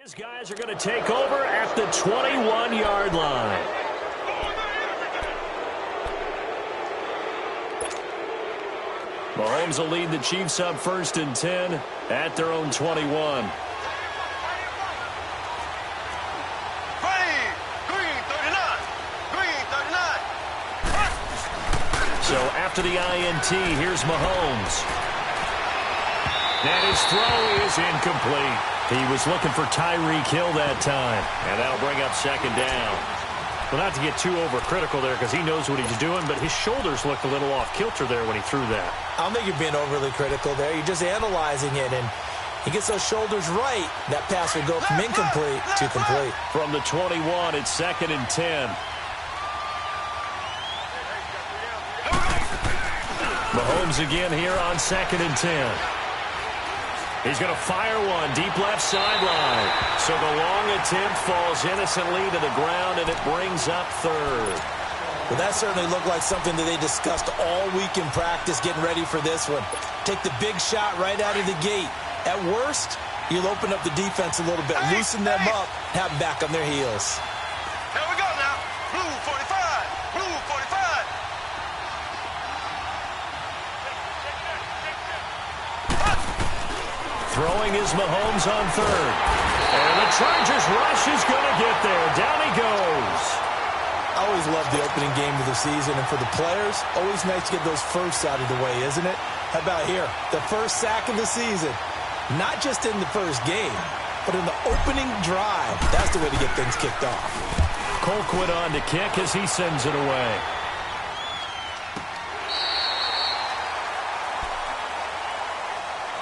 His guys are going to take over at the 21-yard line. Mahomes will lead the Chiefs up 1st and 10 at their own 21. So after the INT, here's Mahomes. And his throw is incomplete. He was looking for Tyreek Hill that time. And that'll bring up 2nd down. Well, not to get too overcritical there because he knows what he's doing, but his shoulders looked a little off kilter there when he threw that. I don't think you're being overly critical there. You're just analyzing it, and he gets those shoulders right. That pass will go from incomplete to complete. From the 21, it's 2nd and 10. Mahomes again here on 2nd and 10. He's going to fire one deep left sideline. So the long attempt falls innocently to the ground, and it brings up 3rd. Well, that certainly looked like something that they discussed all week in practice getting ready for this one. Take the big shot right out of the gate. At worst, you'll open up the defense a little bit, loosen them up, have them back on their heels. Here we go now. Blue 45. Blue 45. Throwing is Mahomes on 3rd. And the Chargers rush is going to get there. Down he goes. I always love the opening game of the season, and for the players, always nice to get those firsts out of the way, isn't it? How about here? The first sack of the season. Not just in the first game, but in the opening drive. That's the way to get things kicked off. Colquitt on to kick as he sends it away.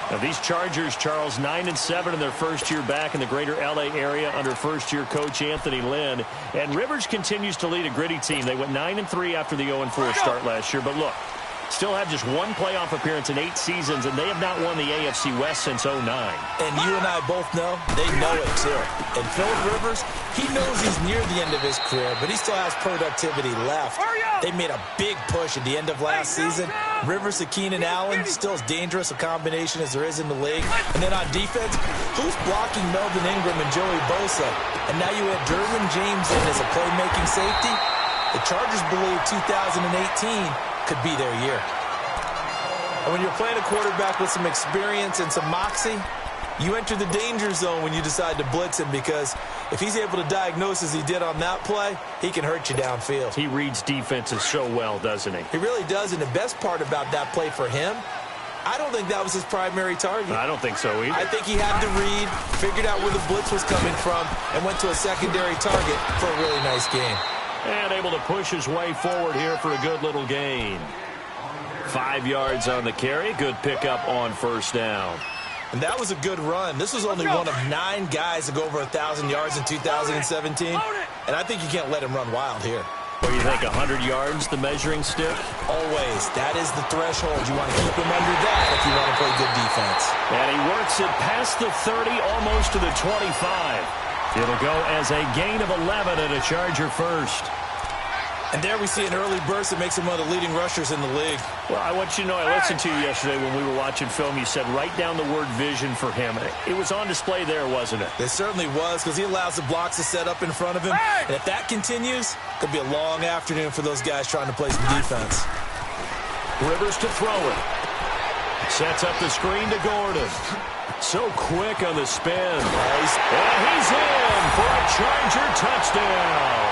Now these Chargers, Charles, 9-7 in their first year back in the greater L.A. area under first-year coach Anthony Lynn. And Rivers continues to lead a gritty team. They went 9-3 after the 0-4 start last year. But look, still have just one playoff appearance in 8 seasons, and they have not won the AFC West since 2009. And you and I both know they know it, too. And Philip Rivers, he knows he's near the end of his career, but he still has productivity left. They made a big push at the end of last season. Rivers to Keenan Allen, still as dangerous a combination as there is in the league. And then on defense, who's blocking Melvin Ingram and Joey Bosa? And now you add Derwin James in as a playmaking safety. The Chargers believe 2018 could be their year. And when you're playing a quarterback with some experience and some moxie, you enter the danger zone when you decide to blitz him, because if he's able to diagnose as he did on that play, he can hurt you downfield. He reads defenses so well, doesn't he? He really does, and the best part about that play for him, I don't think that was his primary target. I don't think so either. I think he had to read, figured out where the blitz was coming from, and went to a secondary target for a really nice game. And able to push his way forward here for a good little gain. 5 yards on the carry. Good pickup on 1st down. And that was a good run. This was only one of 9 guys to go over 1,000 yards in 2017. And I think you can't let him run wild here. What do you think, 100 yards, the measuring stick? Always. That is the threshold. You want to keep him under that if you want to play good defense. And he works it past the 30, almost to the 25. It'll go as a gain of 11 and a Charger first. And there we see an early burst that makes him one of the leading rushers in the league. Well, I want you to know, I listened to you yesterday when we were watching film. You said write down the word vision for him. It was on display there, wasn't it? It certainly was, because he allows the blocks to set up in front of him. And if that continues, it could be a long afternoon for those guys trying to play some defense. Rivers to throw it. Sets up the screen to Gordon. So quick on the spin. Nice. And he's in for a Charger touchdown.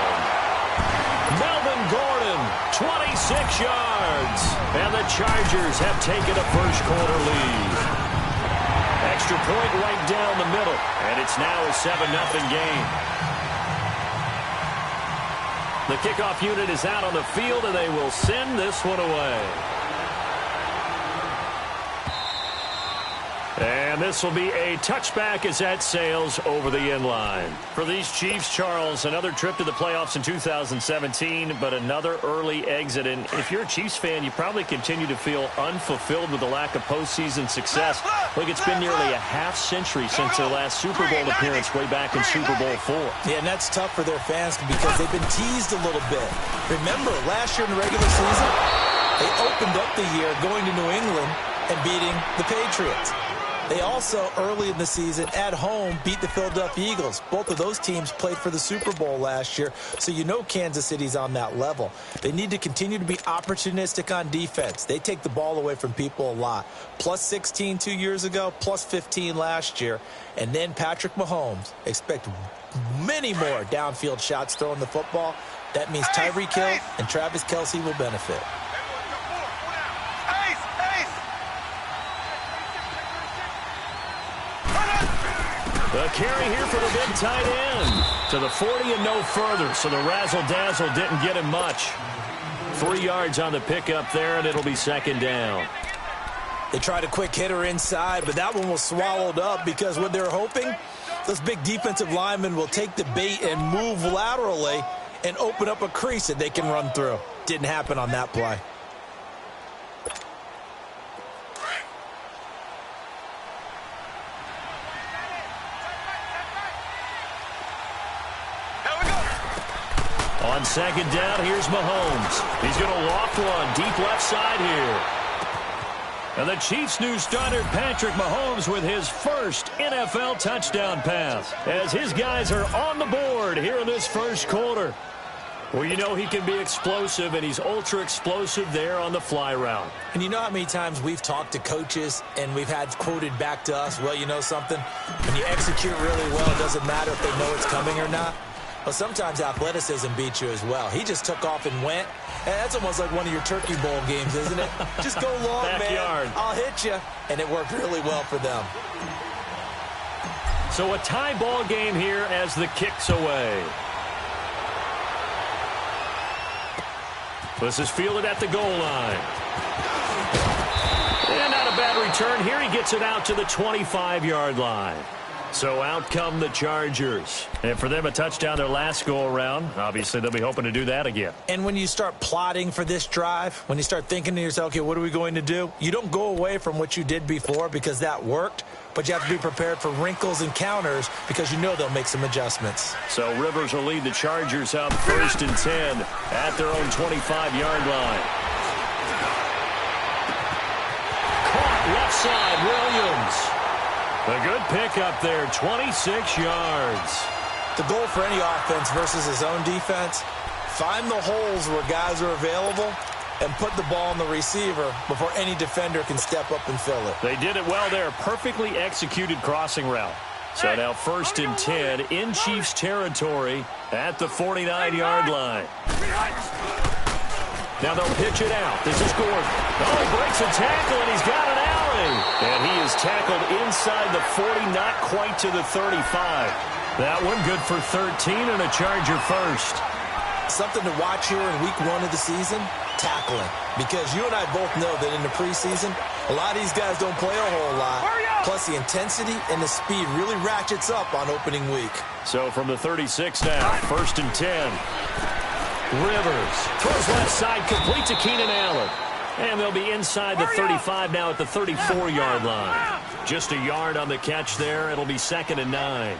Melvin Gordon, 26 yards. And the Chargers have taken a first-quarter lead. Extra point right down the middle. And it's now a 7-0 game. The kickoff unit is out on the field, and they will send this one away. And this will be a touchback as that sails over the end line. For these Chiefs, Charles, another trip to the playoffs in 2017, but another early exit. And if you're a Chiefs fan, you probably continue to feel unfulfilled with the lack of postseason success. Look, it's been nearly a half-century since their last Super Bowl appearance way back in Super Bowl IV. Yeah, and that's tough for their fans because they've been teased a little bit. Remember, last year in the regular season, they opened up the year going to New England and beating the Patriots. They also, early in the season, at home, beat the Philadelphia Eagles. Both of those teams played for the Super Bowl last year, so you know Kansas City's on that level. They need to continue to be opportunistic on defense. They take the ball away from people a lot. Plus 16 2 years ago, plus 15 last year. And then Patrick Mahomes. Expect many more downfield shots throwing the football. That means Tyreek Hill and Travis Kelce will benefit. The carry here for the big tight end. To the 40 and no further, so the razzle-dazzle didn't get him much. 3 yards on the pickup there, and it'll be second down. They tried a quick hitter inside, but that one was swallowed up because what they're hoping, those big defensive linemen will take the bait and move laterally and open up a crease that they can run through. Didn't happen on that play. On second down, here's Mahomes. He's going to loft one deep left side here. And the Chiefs' new starter, Patrick Mahomes, with his first NFL touchdown pass, as his guys are on the board here in this first quarter. Well, you know he can be explosive, and he's ultra-explosive there on the fly route. And you know how many times we've talked to coaches and we've had quoted back to us, well, you know something? When you execute really well, it doesn't matter if they know it's coming or not. Well, sometimes athleticism beats you as well. He just took off and went. And that's almost like one of your Turkey Bowl games, isn't it? Just go long, Backyard. man. I'll hit you. And it worked really well for them. So a tie ball game here as the kick's away. This is fielded at the goal line. And not a bad return here. He gets it out to the 25-yard line. So out come the Chargers. And for them, a touchdown their last go-around. Obviously, they'll be hoping to do that again. And when you start plotting for this drive, when you start thinking to yourself, okay, what are we going to do? You don't go away from what you did before because that worked, but you have to be prepared for wrinkles and counters because you know they'll make some adjustments. So Rivers will lead the Chargers up 1st and 10 at their own 25-yard line. Caught left side, Williams. A good pickup there, 26 yards. The goal for any offense versus his own defense, find the holes where guys are available and put the ball on the receiver before any defender can step up and fill it. They did it well there, perfectly executed crossing route. So now 1st and 10 in Chiefs territory at the 49-yard line. Now they'll pitch it out. This is Gordon. Oh, he breaks a tackle, and he's got an alley. And he is tackled inside the 40, not quite to the 35. That one good for 13 and a Charger first. Something to watch here in week 1 of the season, tackling. Because you and I both know that in the preseason, a lot of these guys don't play a whole lot. Plus the intensity and the speed really ratchets up on opening week. So from the 36 now, 1st and 10. Rivers throws left side, complete to Keenan Allen. And they'll be inside the 35 now at the 34-yard line. Just a yard on the catch there. It'll be 2nd and 9.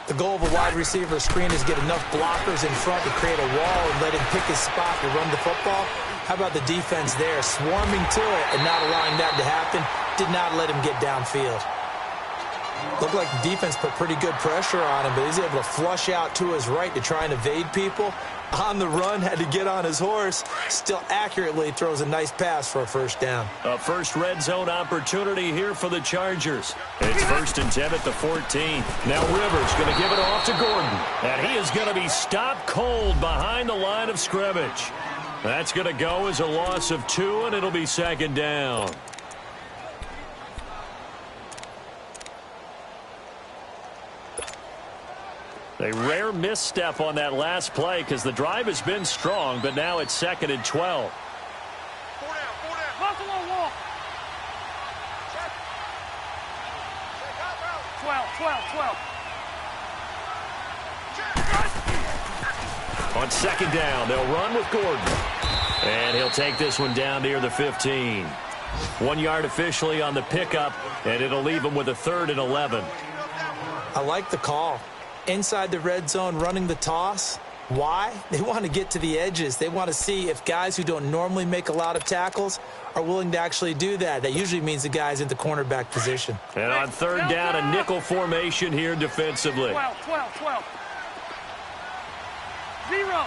The goal of a wide receiver screen is get enough blockers in front to create a wall and let him pick his spot to run the football. How about the defense there, swarming to it and not allowing that to happen? Did not let him get downfield. Looked like the defense put pretty good pressure on him, but he's able to flush out to his right to try and evade people. On the run, had to get on his horse. Still accurately throws a nice pass for a first down. A first red zone opportunity here for the Chargers. It's 1st and 10 at the 14. Now Rivers going to give it off to Gordon. And he is going to be stopped cold behind the line of scrimmage. That's going to go as a loss of 2, and it'll be 2nd down. A rare misstep on that last play because the drive has been strong, but now it's 2nd and 12. 4 down, 4 down. Buffalo wall. 12. On 2nd down, they'll run with Gordon. And he'll take this one down near the 15. 1 yard officially on the pickup, and it'll leave him with a 3rd and 11. I like the call. Inside the red zone, running the toss. Why? They want to get to the edges. They want to see if guys who don't normally make a lot of tackles are willing to actually do that. That usually means the guy's in the cornerback position. And on third down, a nickel formation here defensively. 12. 0.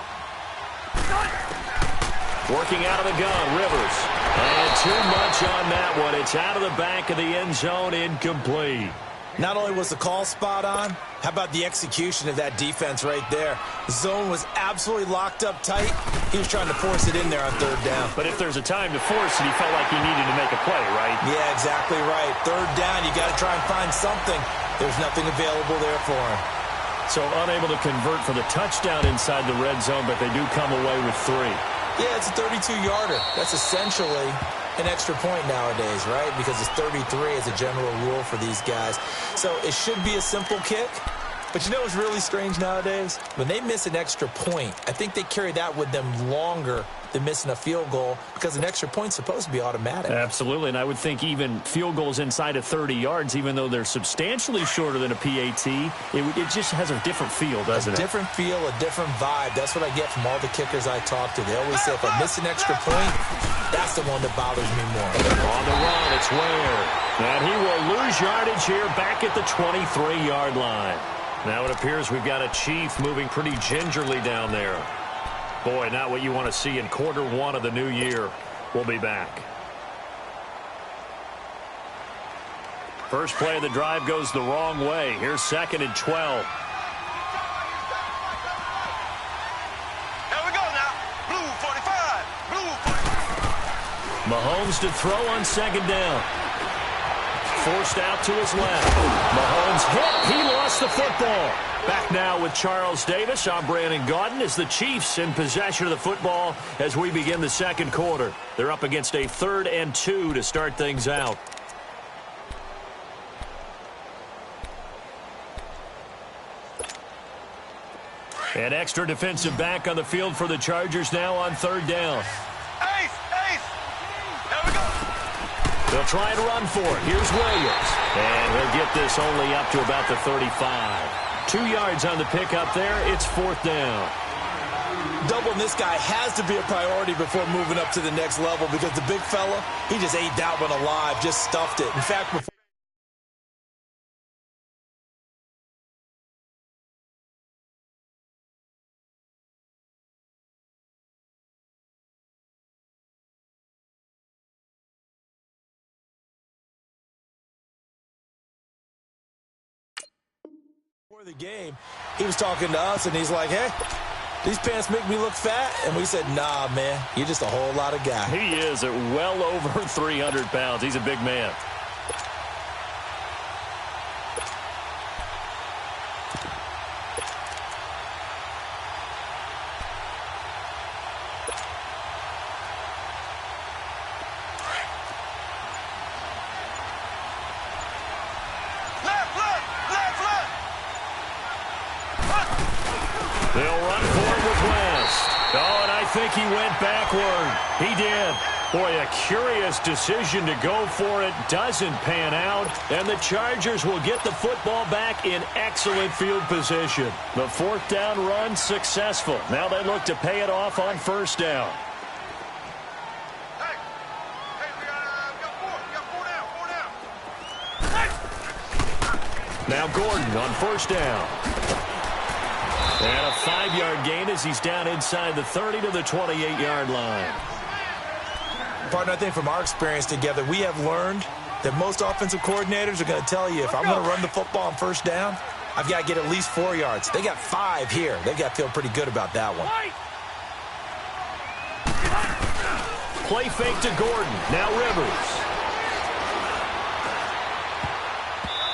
Working out of the gun, Rivers. And too much on that one. It's out of the back of the end zone, incomplete. Not only was the call spot on, how about the execution of that defense right there? The zone was absolutely locked up tight. He was trying to force it in there on third down. But if there's a time to force it, he felt like he needed to make a play, right? Yeah, exactly right. Third down, you got to try and find something. There's nothing available there for him. So unable to convert for the touchdown inside the red zone, but they do come away with 3. Yeah, it's a 32-yarder. That's essentially an extra point nowadays, right? Because it's 33 as a general rule for these guys. So it should be a simple kick. But you know what's really strange nowadays? When they miss an extra point, I think they carry that with them longer than missing a field goal because an extra point's supposed to be automatic. Absolutely, and I would think even field goals inside of 30 yards, even though they're substantially shorter than a PAT, it just has a different feel, doesn't it? A different feel, a different vibe. That's what I get from all the kickers I talk to. They always say if I miss an extra point, that's the one that bothers me more. On the run, it's Ware. And he will lose yardage here back at the 23-yard line. Now it appears we've got a Chief moving pretty gingerly down there. Boy, not what you want to see in quarter 1 of the new year. We'll be back. First play of the drive goes the wrong way. Here's 2nd and 12. Here we go now. Blue 45. Blue 45. Mahomes to throw on 2nd down. Forced out to his left. Mahomes hit. He lost the football. Back now with Charles Davis. I'm Brandon Gaudin as the Chiefs in possession of the football as we begin the second quarter. They're up against a 3rd and 2 to start things out. An extra defensive back on the field for the Chargers now on 3rd down. Ace. Here we go. They'll try and run for it. Here's Williams. And he'll get this only up to about the 35. 2 yards on the pickup there. It's 4th down. Doubling this guy has to be a priority before moving up to the next level because the big fella, he just ate that one alive, just stuffed it. In fact, before the game, he was talking to us, and he's like, hey, these pants make me look fat. And we said, nah, man, you're just a whole lot of guy. He is at well over 300 pounds. He's a big man. They'll run for it with West. Oh, and I think he went backward. He did. Boy, a curious decision to go for it. Doesn't pan out. And the Chargers will get the football back in excellent field position. The 4th down run successful. Now they look to pay it off on 1st down. Now Gordon on 1st down. And a 5-yard gain as he's down inside the 30 to the 28-yard line. Partner, I think from our experience together, we have learned that most offensive coordinators are going to tell you if I'm going to run the football on 1st down, I've got to get at least 4 yards. They got 5 here. They've got to feel pretty good about that one. Play fake to Gordon. Now Rivers.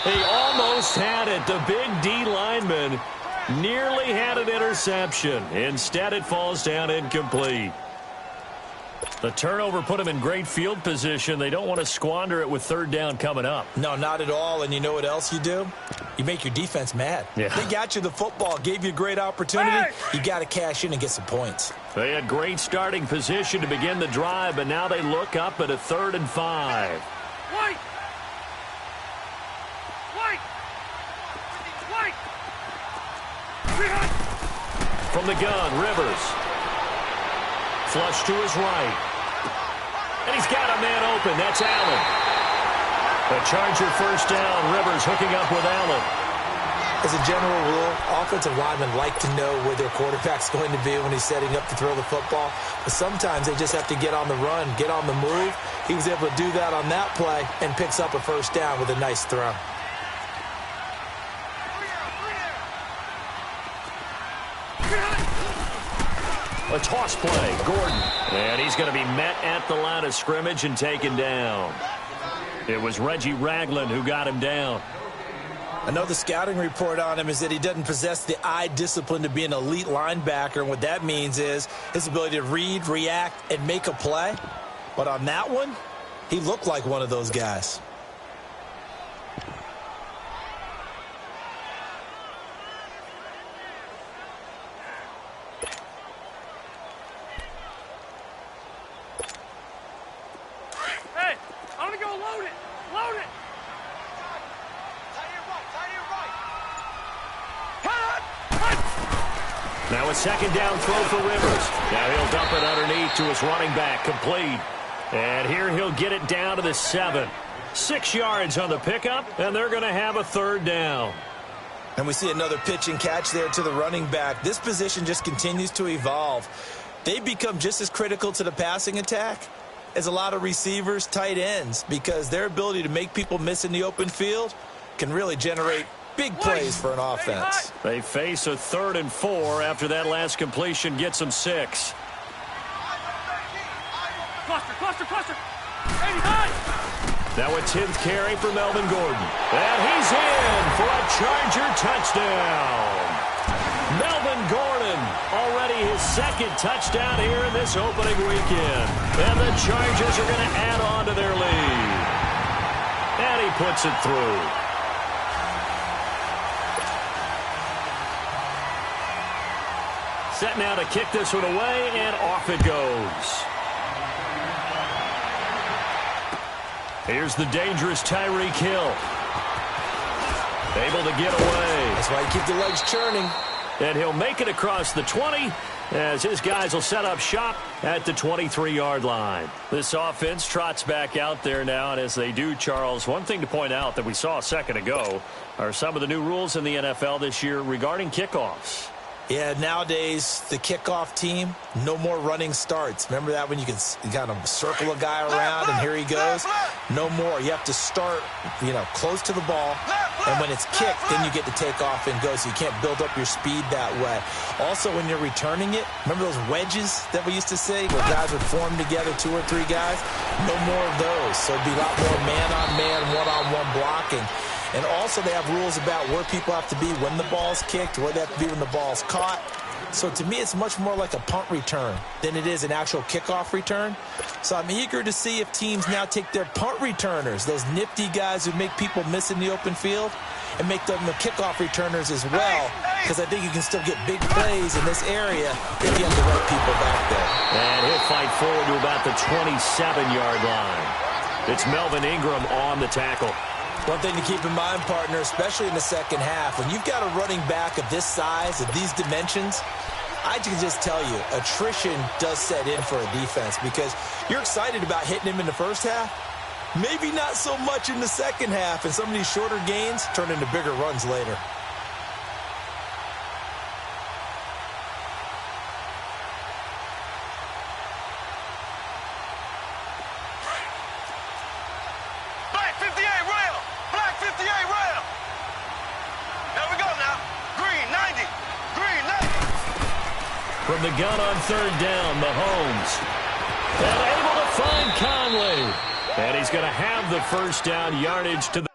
He almost had it. The big D lineman nearly had an interception. Instead, it falls down incomplete. The turnover put him in great field position. They don't want to squander it with 3rd down coming up. No, not at all. And you know what else you do? You make your defense mad. Yeah. They got you the football, gave you a great opportunity. You got to cash in and get some points. They had great starting position to begin the drive, but now they look up at a 3rd and 5. White! From the gun, Rivers. Flush to his right. And he's got a man open. That's Allen. A Charger first down. Rivers hooking up with Allen. As a general rule, offensive linemen like to know where their quarterback's going to be when he's setting up to throw the football. But sometimes they just have to get on the run, get on the move. He was able to do that on that play and picks up a first down with a nice throw. A toss play, Gordon. And he's going to be met at the line of scrimmage and taken down. It was Reggie Ragland who got him down. Another scouting report on him is that he doesn't possess the eye discipline to be an elite linebacker. And what that means is his ability to read, react, and make a play. But on that one, he looked like one of those guys. Hey, I'm going to go load it. Load it. Now a second down throw for Rivers. Now he'll dump it underneath to his running back, complete. And here he'll get it down to the 7. 6 yards on the pickup, and they're going to have a third down. And we see another pitch and catch there to the running back. This position just continues to evolve. They become just as critical to the passing attack as a lot of receivers, tight ends, because their ability to make people miss in the open field can really generate big plays for an offense. They face a 3rd and 4 after that last completion gets them 6. Cluster. Now a 10th carry for Melvin Gordon. And he's in for a Charger touchdown. Melvin Gordon, already his 2nd touchdown here in this opening weekend. And the Chargers are going to add on to their lead. And he puts it through. Set now to kick this one away, and off it goes. Here's the dangerous Tyreek Hill. Able to get away. That's why you keep the legs churning. And he'll make it across the 20 as his guys will set up shop at the 23-yard line. This offense trots back out there now, and as they do, Charles, one thing to point out that we saw a second ago are some of the new rules in the NFL this year regarding kickoffs. Yeah, nowadays, the kickoff team, no more running starts. Remember that when you can kind of circle a guy around and here he goes? No more. You have to start, close to the ball. And when it's kicked, then you get to take off and go, so you can't build up your speed that way. Also, when you're returning it, remember those wedges that we used to say where guys would form together, 2 or 3 guys? No more of those. So it'd be a lot more man-on-man, one-on-one blocking. And also they have rules about where people have to be when the ball's kicked, where they have to be when the ball's caught. So to me, it's much more like a punt return than it is an actual kickoff return. So I'm eager to see if teams now take their punt returners, those nifty guys who make people miss in the open field, and make them the kickoff returners as well, because I think you can still get big plays in this area if you have the right people back there. And he'll fight forward to about the 27-yard line. It's Melvin Ingram on the tackle. One thing to keep in mind, partner, especially in the second half, when you've got a running back of this size, of these dimensions, I can just tell you, attrition does set in for a defense because you're excited about hitting him in the first half. Maybe not so much in the second half, and some of these shorter gains turn into bigger runs later. Black 58 rail. Black 58 rail. There we go now. Green 90. Green 90. From the gun on 3rd down, Mahomes. And able to find Conley. And he's going to have the first down yardage to the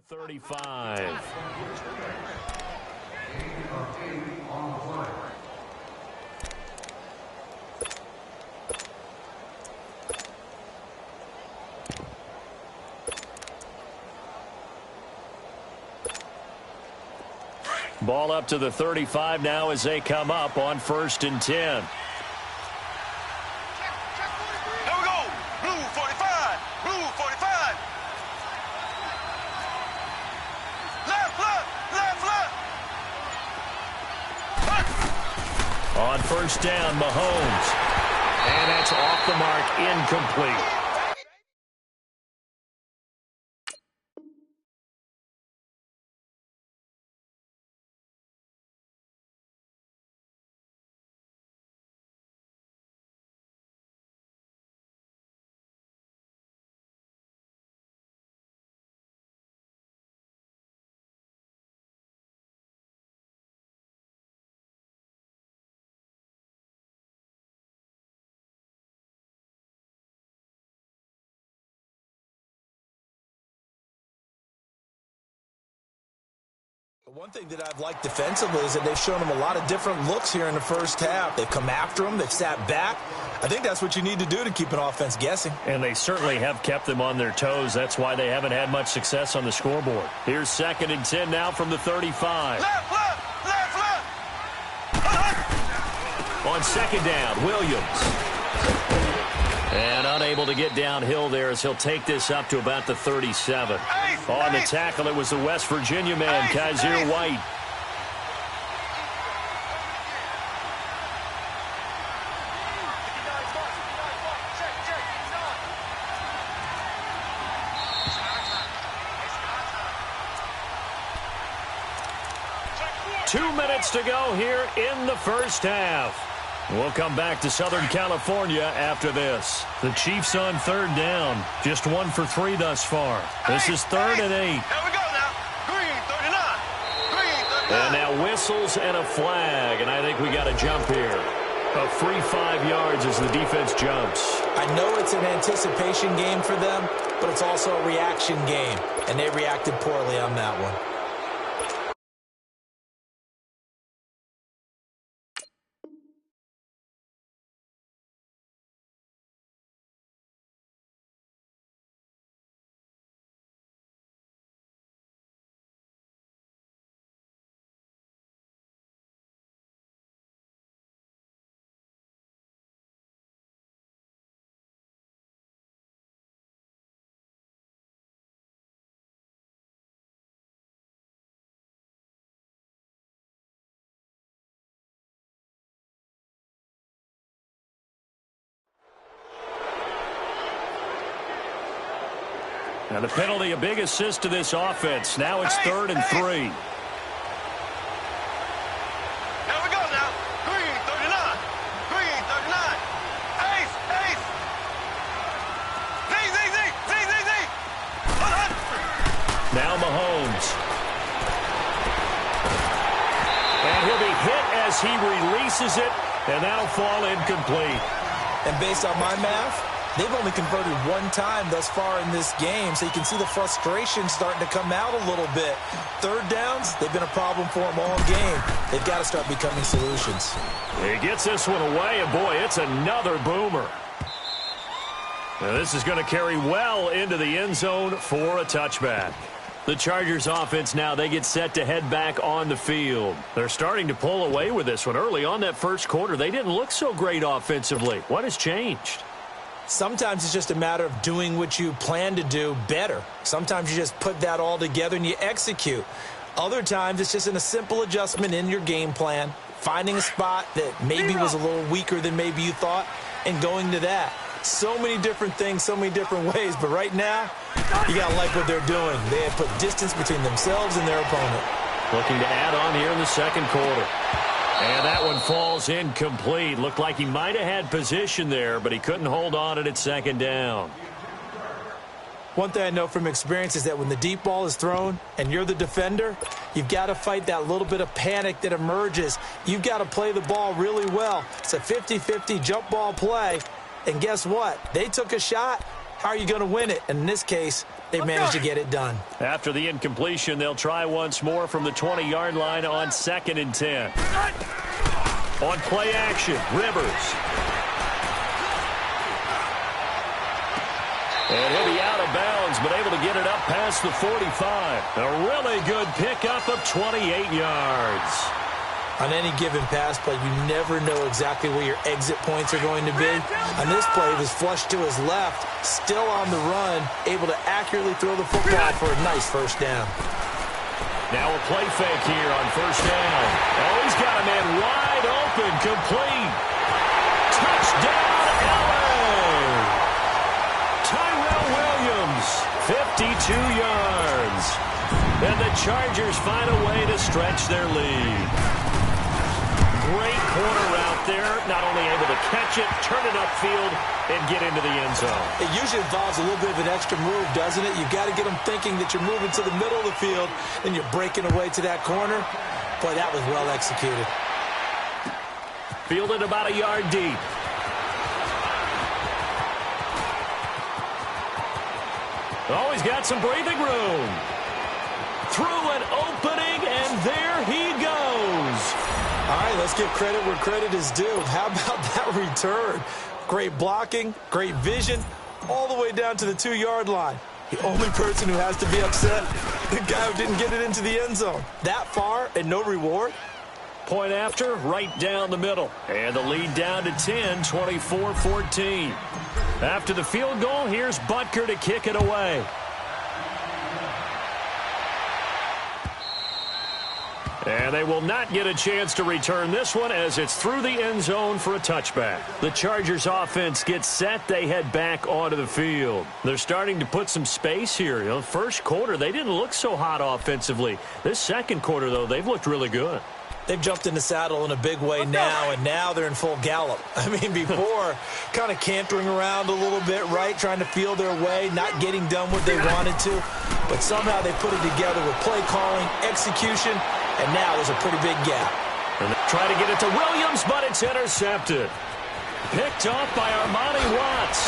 35. Ball up to the 35 now as they come up on 1st and 10. Here we go. Blue 45. Blue 45. Left, left, left, left. On 1st down, Mahomes. And that's off the mark, incomplete. One thing that I've liked defensively is that they've shown them a lot of different looks here in the first half. They've come after them. They've sat back. I think that's what you need to do to keep an offense guessing. And they certainly have kept them on their toes. That's why they haven't had much success on the scoreboard. Here's 2nd and 10 now from the 35. Left, left, left, left. On 2nd down, Williams. And unable to get downhill there as he'll take this up to about the 37. On the tackle, it was the West Virginia man, Kaiser White. Two minutes to go here in the first half. We'll come back to Southern California after this. The Chiefs on 3rd down. Just 1 for 3 thus far. This is 3rd and 8. Here we go now. Green 39. Green 39. And now whistles and a flag. And I think we got a jump here. A free 5 yards as the defense jumps. I know it's an anticipation game for them, but it's also a reaction game. And they reacted poorly on that one. Now the penalty, a big assist to this offense. Now it's 3rd and 3. Here we go now. Green 39. Green 39. Ace, ace. Z, Z, Z, Z, Z, Z. Now Mahomes. And he'll be hit as he releases it, and that'll fall incomplete. And based on my math, they've only converted 1 time thus far in this game, so you can see the frustration starting to come out a little bit. 3rd downs, they've been a problem for them all game. They've got to start becoming solutions. He gets this one away, and boy, it's another boomer. Now this is going to carry well into the end zone for a touchback. The Chargers offense now, they get set to head back on the field. They're starting to pull away with this one. Early on that first quarter, they didn't look so great offensively. What has changed? Sometimes it's just a matter of doing what you plan to do better. Sometimes you just put that all together and you execute. Other times it's just a simple adjustment in your game plan, finding a spot that maybe was a little weaker than maybe you thought, and going to that. So many different things, so many different ways, but right now, you got to like what they're doing. They have put distance between themselves and their opponent. Looking to add on here in the second quarter. And that one falls incomplete. Looked like he might have had position there, but he couldn't hold on at 2nd down. One thing I know from experience is that when the deep ball is thrown and you're the defender, you've got to fight that little bit of panic that emerges. You've got to play the ball really well. It's a 50-50 jump ball play. And guess what? They took a shot. How are you going to win it? And in this case, They managed to get it done. After the incompletion, they'll try once more from the 20-yard line on 2nd and 10. On play action, Rivers. And he'll be out of bounds, but able to get it up past the 45. A really good pickup of 28 yards. On any given pass play, you never know exactly where your exit points are going to be. On this play, it was flushed to his left, still on the run, able to accurately throw the football for a nice first down. Now a play fake here on first down. Oh, he's got a man wide open, complete. Touchdown, LA! Tyrell Williams, 52 yards. And the Chargers find a way to stretch their lead. Great corner route there. Not only able to catch it, turn it upfield, and get into the end zone. It usually involves a little bit of an extra move, doesn't it? You've got to get them thinking that you're moving to the middle of the field, and you're breaking away to that corner. Boy, that was well executed. Fielded about a yard deep. Oh, he's got some breathing room. Through an opening, and there he goes. All right, let's give credit where credit is due. How about that return? Great blocking, great vision, all the way down to the 2-yard line. The only person who has to be upset, the guy who didn't get it into the end zone. That far and no reward? Point after, right down the middle. And the lead down to 10, 24-14. After the field goal, here's Butker to kick it away. And they will not get a chance to return this one as it's through the end zone for a touchback. The Chargers offense gets set. They head back onto the field. They're starting to put some space here. You know, first quarter, they didn't look so hot offensively. This second quarter, though, they've looked really good. They've jumped in the saddle in a big way now, and now they're in full gallop. I mean, before, kind of cantering around a little bit, right, trying to feel their way, not getting done what they wanted to. But somehow they put it together with play calling, execution, and now there's a pretty big gap. And they try to get it to Williams, but it's intercepted. Picked off by Armani Watts.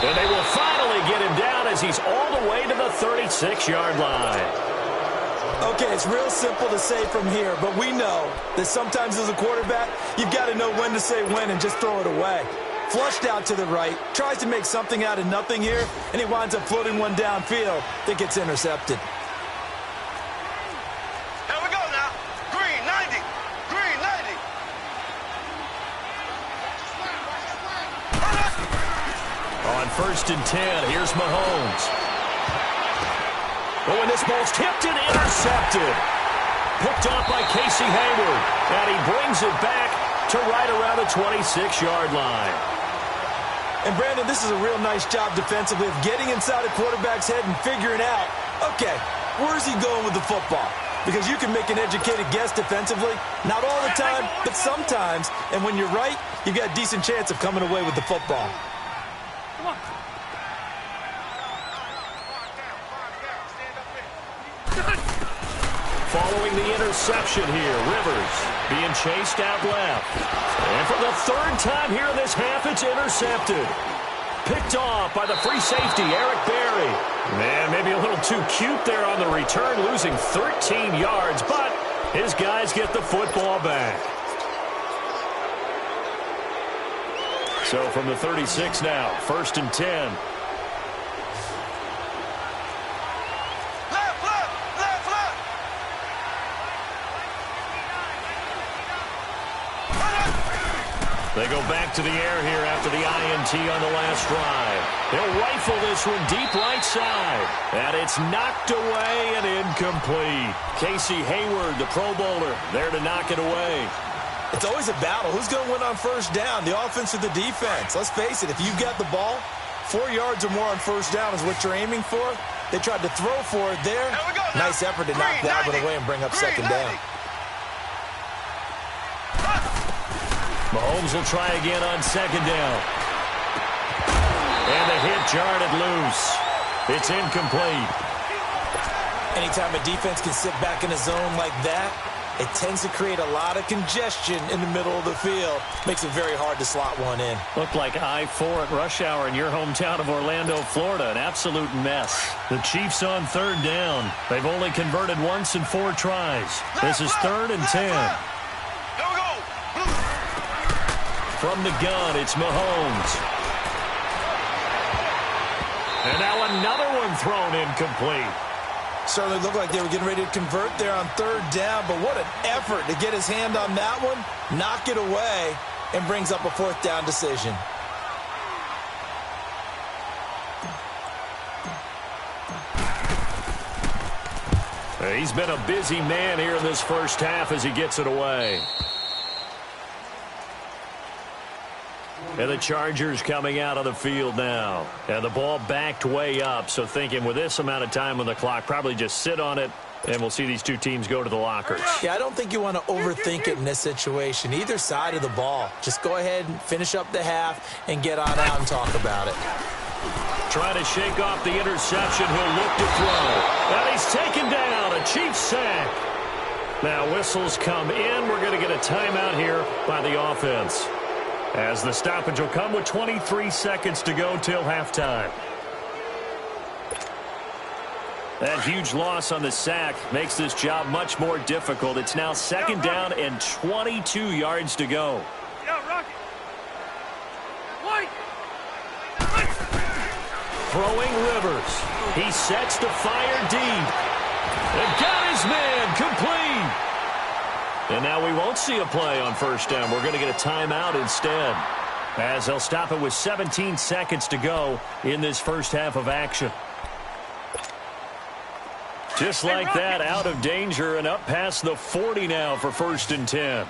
And they will finally get him down as he's all the way to the 36-yard line. Okay, it's real simple to say from here, but we know that sometimes as a quarterback, you've got to know when to say when and just throw it away. Flushed out to the right, tries to make something out of nothing here, and he winds up floating one downfield that gets intercepted. Here we go now. Green 90. Green 90. On 1st and 10, here's Mahomes. Oh, and this ball's tipped and intercepted. Picked off by Casey Hayward. And he brings it back to right around the 26-yard line. And, Brandon, this is a real nice job defensively of getting inside a quarterback's head and figuring out, okay, where's he going with the football? Because you can make an educated guess defensively. Not all the time, but sometimes. And when you're right, you've got a decent chance of coming away with the football. Come on. Following the interception here, Rivers being chased out left. And for the 3rd time here in this half, it's intercepted. Picked off by the free safety, Eric Berry. Man, maybe a little too cute there on the return, losing 13 yards, but his guys get the football back. So from the 36 now, 1st and 10. They go back to the air here after the INT on the last drive. They'll rifle this one deep right side. And it's knocked away and incomplete. Casey Hayward, the Pro Bowler, there to knock it away. It's always a battle. Who's going to win on first down, the offense or the defense? Let's face it, if you've got the ball, 4 yards or more on first down is what you're aiming for. They tried to throw for it there. Nice effort to knock that one away and bring up second down. Mahomes will try again on second down. And the hit jarred it loose. It's incomplete. Anytime a defense can sit back in a zone like that It tends to create a lot of congestion in the middle of the field. Makes it very hard to slot one in. Looked like I-4 at rush hour in your hometown of Orlando, Florida. An absolute mess. The Chiefs on third down. They've only converted once in 4 tries. This is 3rd and 10. From the gun, it's Mahomes. And now another one thrown incomplete. Certainly looked like they were getting ready to convert there on 3rd down, but what an effort to get his hand on that one, knock it away, and brings up a 4th down decision. He's been a busy man here in this first half as he gets it away. And the Chargers coming out of the field now. And the ball backed way up. So thinking with this amount of time on the clock, probably just sit on it, and we'll see these two teams go to the lockers. Yeah, I don't think you want to overthink it in this situation. Either side of the ball. Just go ahead and finish up the half and get on out and talk about it. Trying to shake off the interception. He'll look to throw. And he's taken down. A Chiefs sack. Now whistles come in. We're going to get a timeout here by the offense, as the stoppage will come with 23 seconds to go till halftime. That huge loss on the sack makes this job much more difficult. It's now 2nd down and 22 yards to go. Throwing Rivers. He sets to fire deep. And got his man complete. And now we won't see a play on 1st down. We're going to get a timeout instead, as they'll stop it with 17 seconds to go in this first half of action. Just like that, out of danger and up past the 40 now for 1st and 10.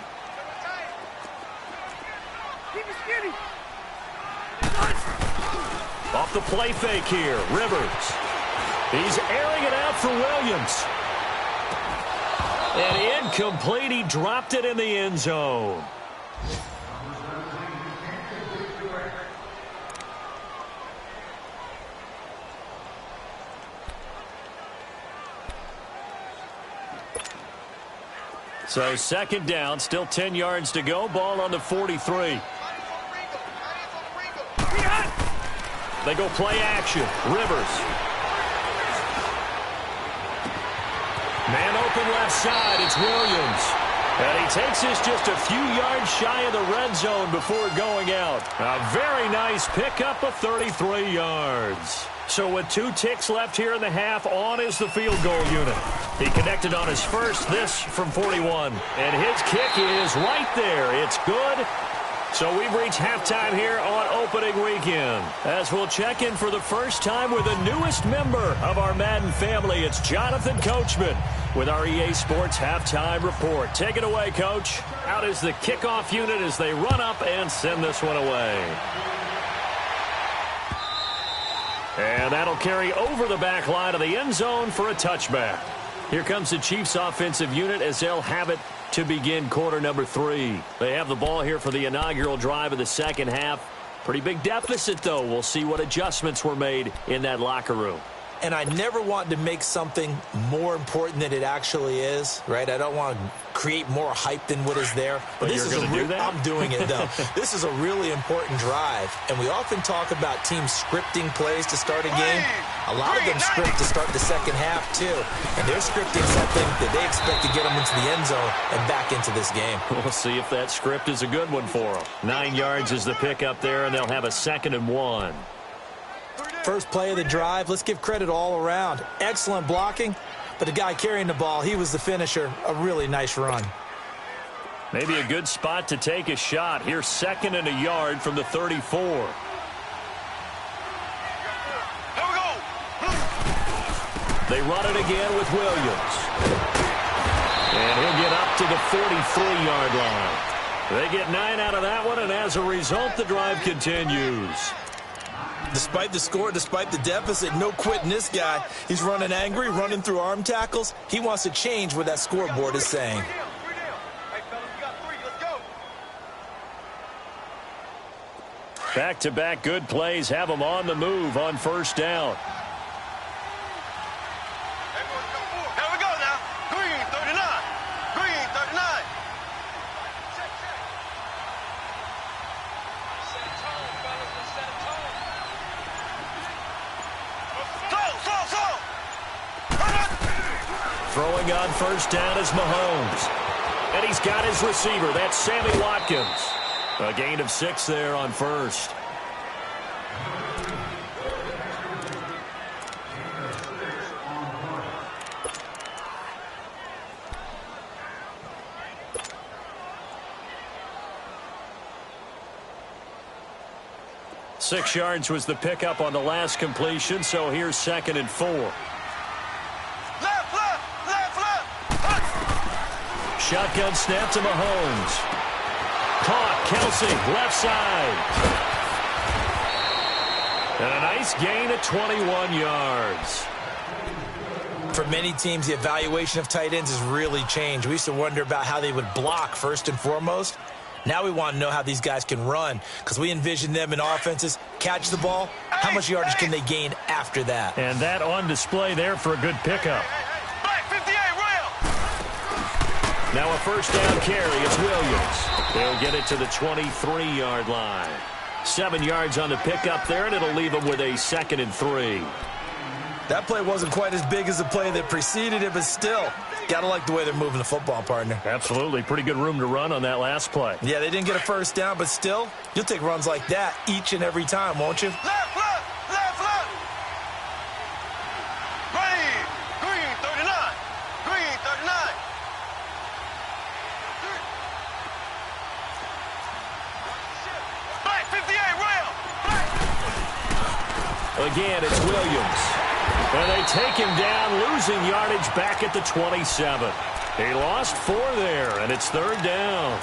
Off the play fake here, Rivers. He's airing it out for Williams. And incomplete. He dropped it in the end zone. So 2nd down, still 10 yards to go. Ball on the 43. They go play action. Rivers. Man open left side. It's Williams. And he takes this just a few yards shy of the red zone before going out. A very nice pickup of 33 yards. So with 2 ticks left here in the half, on is the field goal unit. He connected on his first, this from 41. And his kick is right there. It's good. So we've reached halftime here on opening weekend, as we'll check in for the first time with the newest member of our Madden family. It's Jonathan Coachman with our EA Sports Halftime Report. Take it away, Coach. Out is the kickoff unit as they run up and send this one away. And that'll carry over the back line of the end zone for a touchback. Here comes the Chiefs offensive unit as they'll have it to begin quarter number 3. They have the ball here for the inaugural drive of the second half. Pretty big deficit, though. We'll see what adjustments were made in that locker room. And I never want to make something more important than it actually is, right? I don't want to create more hype than what is there. But this is I'm doing it, though. This is a really important drive. And we often talk about teams scripting plays to start a game. A lot of them script to start the second half, too. And they're scripting something that they expect to get them into the end zone and back into this game. We'll see if that script is a good one for them. 9 yards is the pickup there, and they'll have a 2nd and 1. First play of the drive, let's give credit all around. Excellent blocking, but the guy carrying the ball, he was the finisher. A really nice run. Maybe a good spot to take a shot. Here's 2nd and a yard from the 34. They run it again with Williams. And he'll get up to the 43-yard line. They get 9 out of that one, and as a result, the drive continues. Despite the score, despite the deficit, no quitting this guy. He's running angry, running through arm tackles. He wants to change what that scoreboard is saying. Back-to-back good plays have them on the move on 1st down. Here we go now. Green 39. Green 39. Throwing on first down is Mahomes. And he's got his receiver. That's Sammy Watkins. A gain of 6 there on first. Six yards was the pickup on the last completion, so here's 2nd and 4. Left. Shotgun snap to Mahomes. Caught, Kelsey, left side. And a nice gain of 21 yards. For many teams, the evaluation of tight ends has really changed. We used to wonder about how they would block first and foremost. Now we want to know how these guys can run, because we envision them in offenses catch the ball. How much yardage can they gain after that? And that on display there for a good pickup. Black 58, Rail. Now a first down carry is Williams. They'll get it to the 23-yard line. 7 yards on the pickup there, and it'll leave them with a 2nd and 3. That play wasn't quite as big as the play that preceded it, but still, got to like the way they're moving the football, partner. Absolutely. Pretty good room to run on that last play. Yeah, they didn't get a first down, but still, you'll take runs like that each and every time, won't you? Left. Green 39. Green 39. Black 58, Rail. Again, it's Williams. And they take him down, losing yardage back at the 27. He lost 4 there, and it's 3rd down.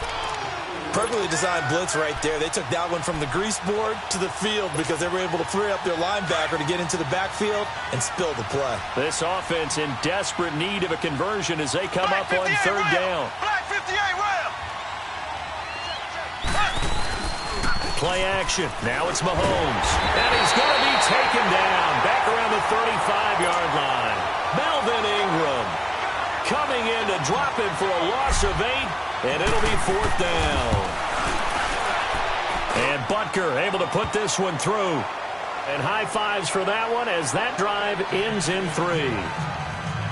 Perfectly designed blitz right there. They took that one from the grease board to the field because they were able to free up their linebacker to get into the backfield and spill the play. This offense in desperate need of a conversion as they come up on 3rd down. Black 58, Rail. Play action. Now it's Mahomes. And he's going to be taken down back around the 35-yard line. Melvin Ingram coming in to drop him for a loss of 8, and it'll be 4th down. And Butker able to put this one through. And high fives for that one as that drive ends in 3.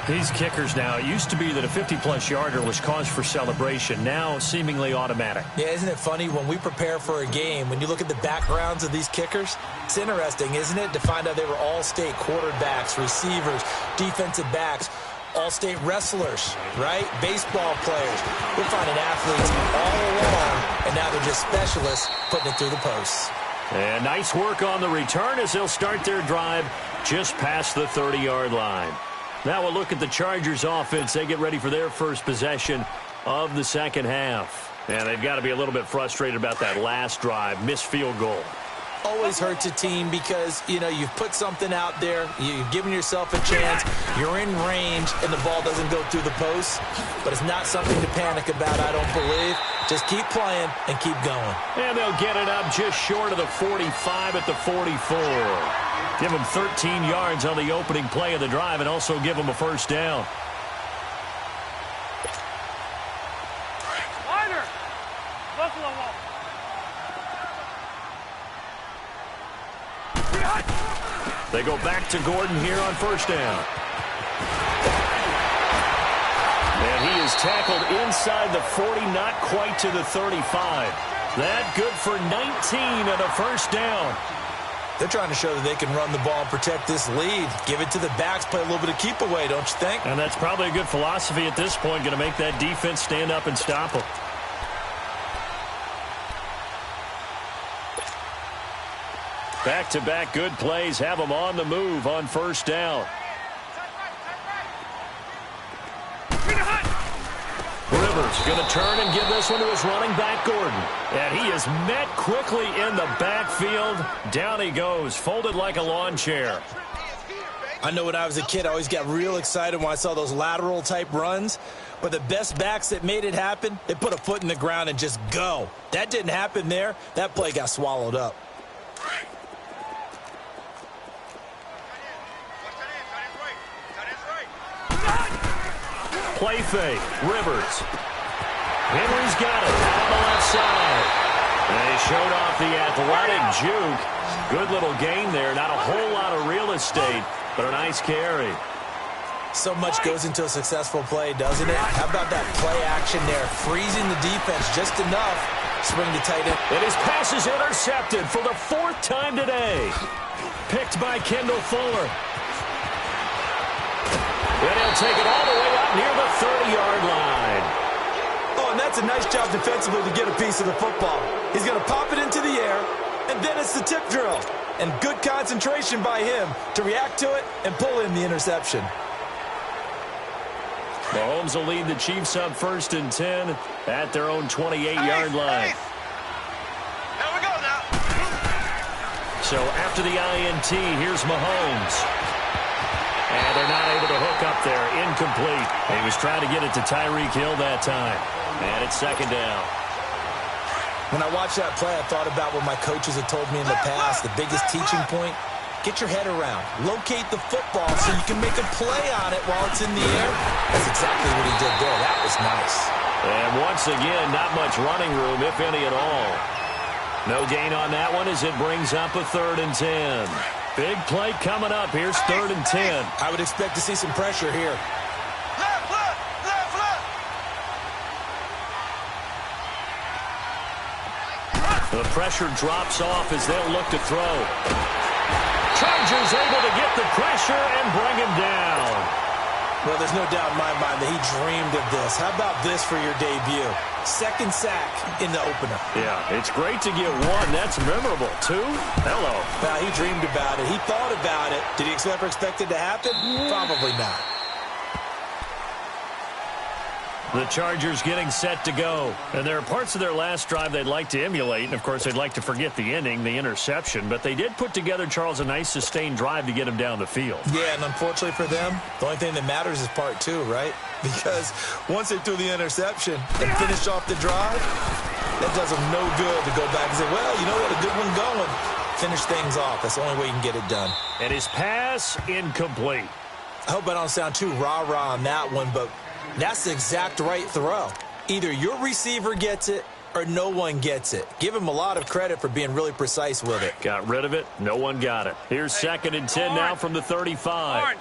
These kickers now, it used to be that a 50-plus yarder was cause for celebration. Now seemingly automatic. Yeah, isn't it funny when we prepare for a game, when you look at the backgrounds of these kickers, it's interesting, isn't it, to find out they were all-state quarterbacks, receivers, defensive backs, all-state wrestlers, right? Baseball players. We're finding athletes all along, and now they're just specialists putting it through the posts. And nice work on the return as they'll start their drive just past the 30-yard line. Now we'll look at the Chargers offense. They get ready for their first possession of the second half. And they've got to be a little bit frustrated about that last drive, missed field goal. Always hurts a team because, you know, you've put something out there, you've given yourself a chance, you're in range, and the ball doesn't go through the post. But it's not something to panic about, I don't believe. Just keep playing and keep going. And they'll get it up just short of the 45 at the 44. Give them 13 yards on the opening play of the drive and also give them a first down. They go back to Gordon here on first down. And he is tackled inside the 40, not quite to the 35. That good for 19 and a first down. They're trying to show that they can run the ball and protect this lead. Give it to the backs, play a little bit of keep away, don't you think? And that's probably a good philosophy at this point, going to make that defense stand up and stop them. Back-to-back good plays have them on the move on first down. Rivers going to turn and give this one to his running back, Gordon. And he is met quickly in the backfield. Down he goes, folded like a lawn chair. I know when I was a kid, I always got real excited when I saw those lateral-type runs. But the best backs that made it happen, they put a foot in the ground and just go. That didn't happen there. That play got swallowed up. Play fake. Rivers. Henry's got it on the left side. And he showed off the athletic juke. Good little gain there. Not a whole lot of real estate, but a nice carry. So much goes into a successful play, doesn't it? How about that play action there? Freezing the defense just enough. Swing to tight end. And his pass is intercepted for the 4th time today. Picked by Kendall Fuller. And he'll take it all the way up near the 30-yard line. Oh, and that's a nice job defensively to get a piece of the football. He's going to pop it into the air, and then it's the tip drill. And good concentration by him to react to it and pull in the interception. Mahomes will lead the Chiefs up 1st and 10 at their own 28-yard line. Here we go now. So after the INT, here's Mahomes. And they're not able to hook up there. Incomplete. He was trying to get it to Tyreek Hill that time. And it's 2nd down. When I watched that play, I thought about what my coaches had told me in the past. The biggest teaching point, get your head around. Locate the football so you can make a play on it while it's in the air. That's exactly what he did there. That was nice. And once again, not much running room, if any at all. No gain on that one as it brings up a 3rd and 10. Big play coming up. Here's 3rd and 10. I would expect to see some pressure here. Left, left, left, left. The pressure drops off as they'll look to throw. Chargers able to get the pressure and bring him down. Well, there's no doubt in my mind that he dreamed of this. How about this for your debut? 2nd sack in the opener. Yeah, it's great to get 1. That's memorable. 2? Hello. Well, he dreamed about it. He thought about it. Did he ever expect it to happen? Probably not. The Chargers getting set to go. And there are parts of their last drive they'd like to emulate. And, of course, they'd like to forget the ending, the interception. But they did put together, Charles, a nice sustained drive to get him down the field. Yeah, and unfortunately for them, the only thing that matters is part 2, right? Because once they threw the interception and finished off the drive, that does them no good to go back and say, well, you know what, a good one going. Finish things off. That's the only way you can get it done. And his pass incomplete. I hope I don't sound too rah-rah on that one, but that's the exact right throw. Either your receiver gets it or no one gets it. Give him a lot of credit for being really precise with it. Got rid of it. No one got it. Here's 2nd and 10 now from the 35.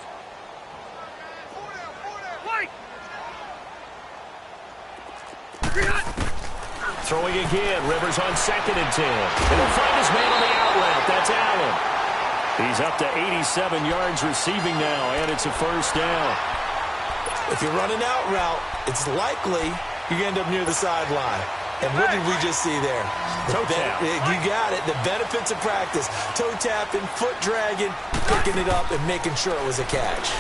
Throwing again. Rivers on 2nd and 10. And he'll find his man on the outlet. That's Allen. He's up to 87 yards receiving now, and it's a 1st down. If you run an out route, it's likely you end up near the sideline. And what did we just see there? Toe tap. You got it. The benefits of practice. Toe tapping, foot dragging, picking it up, and making sure it was a catch.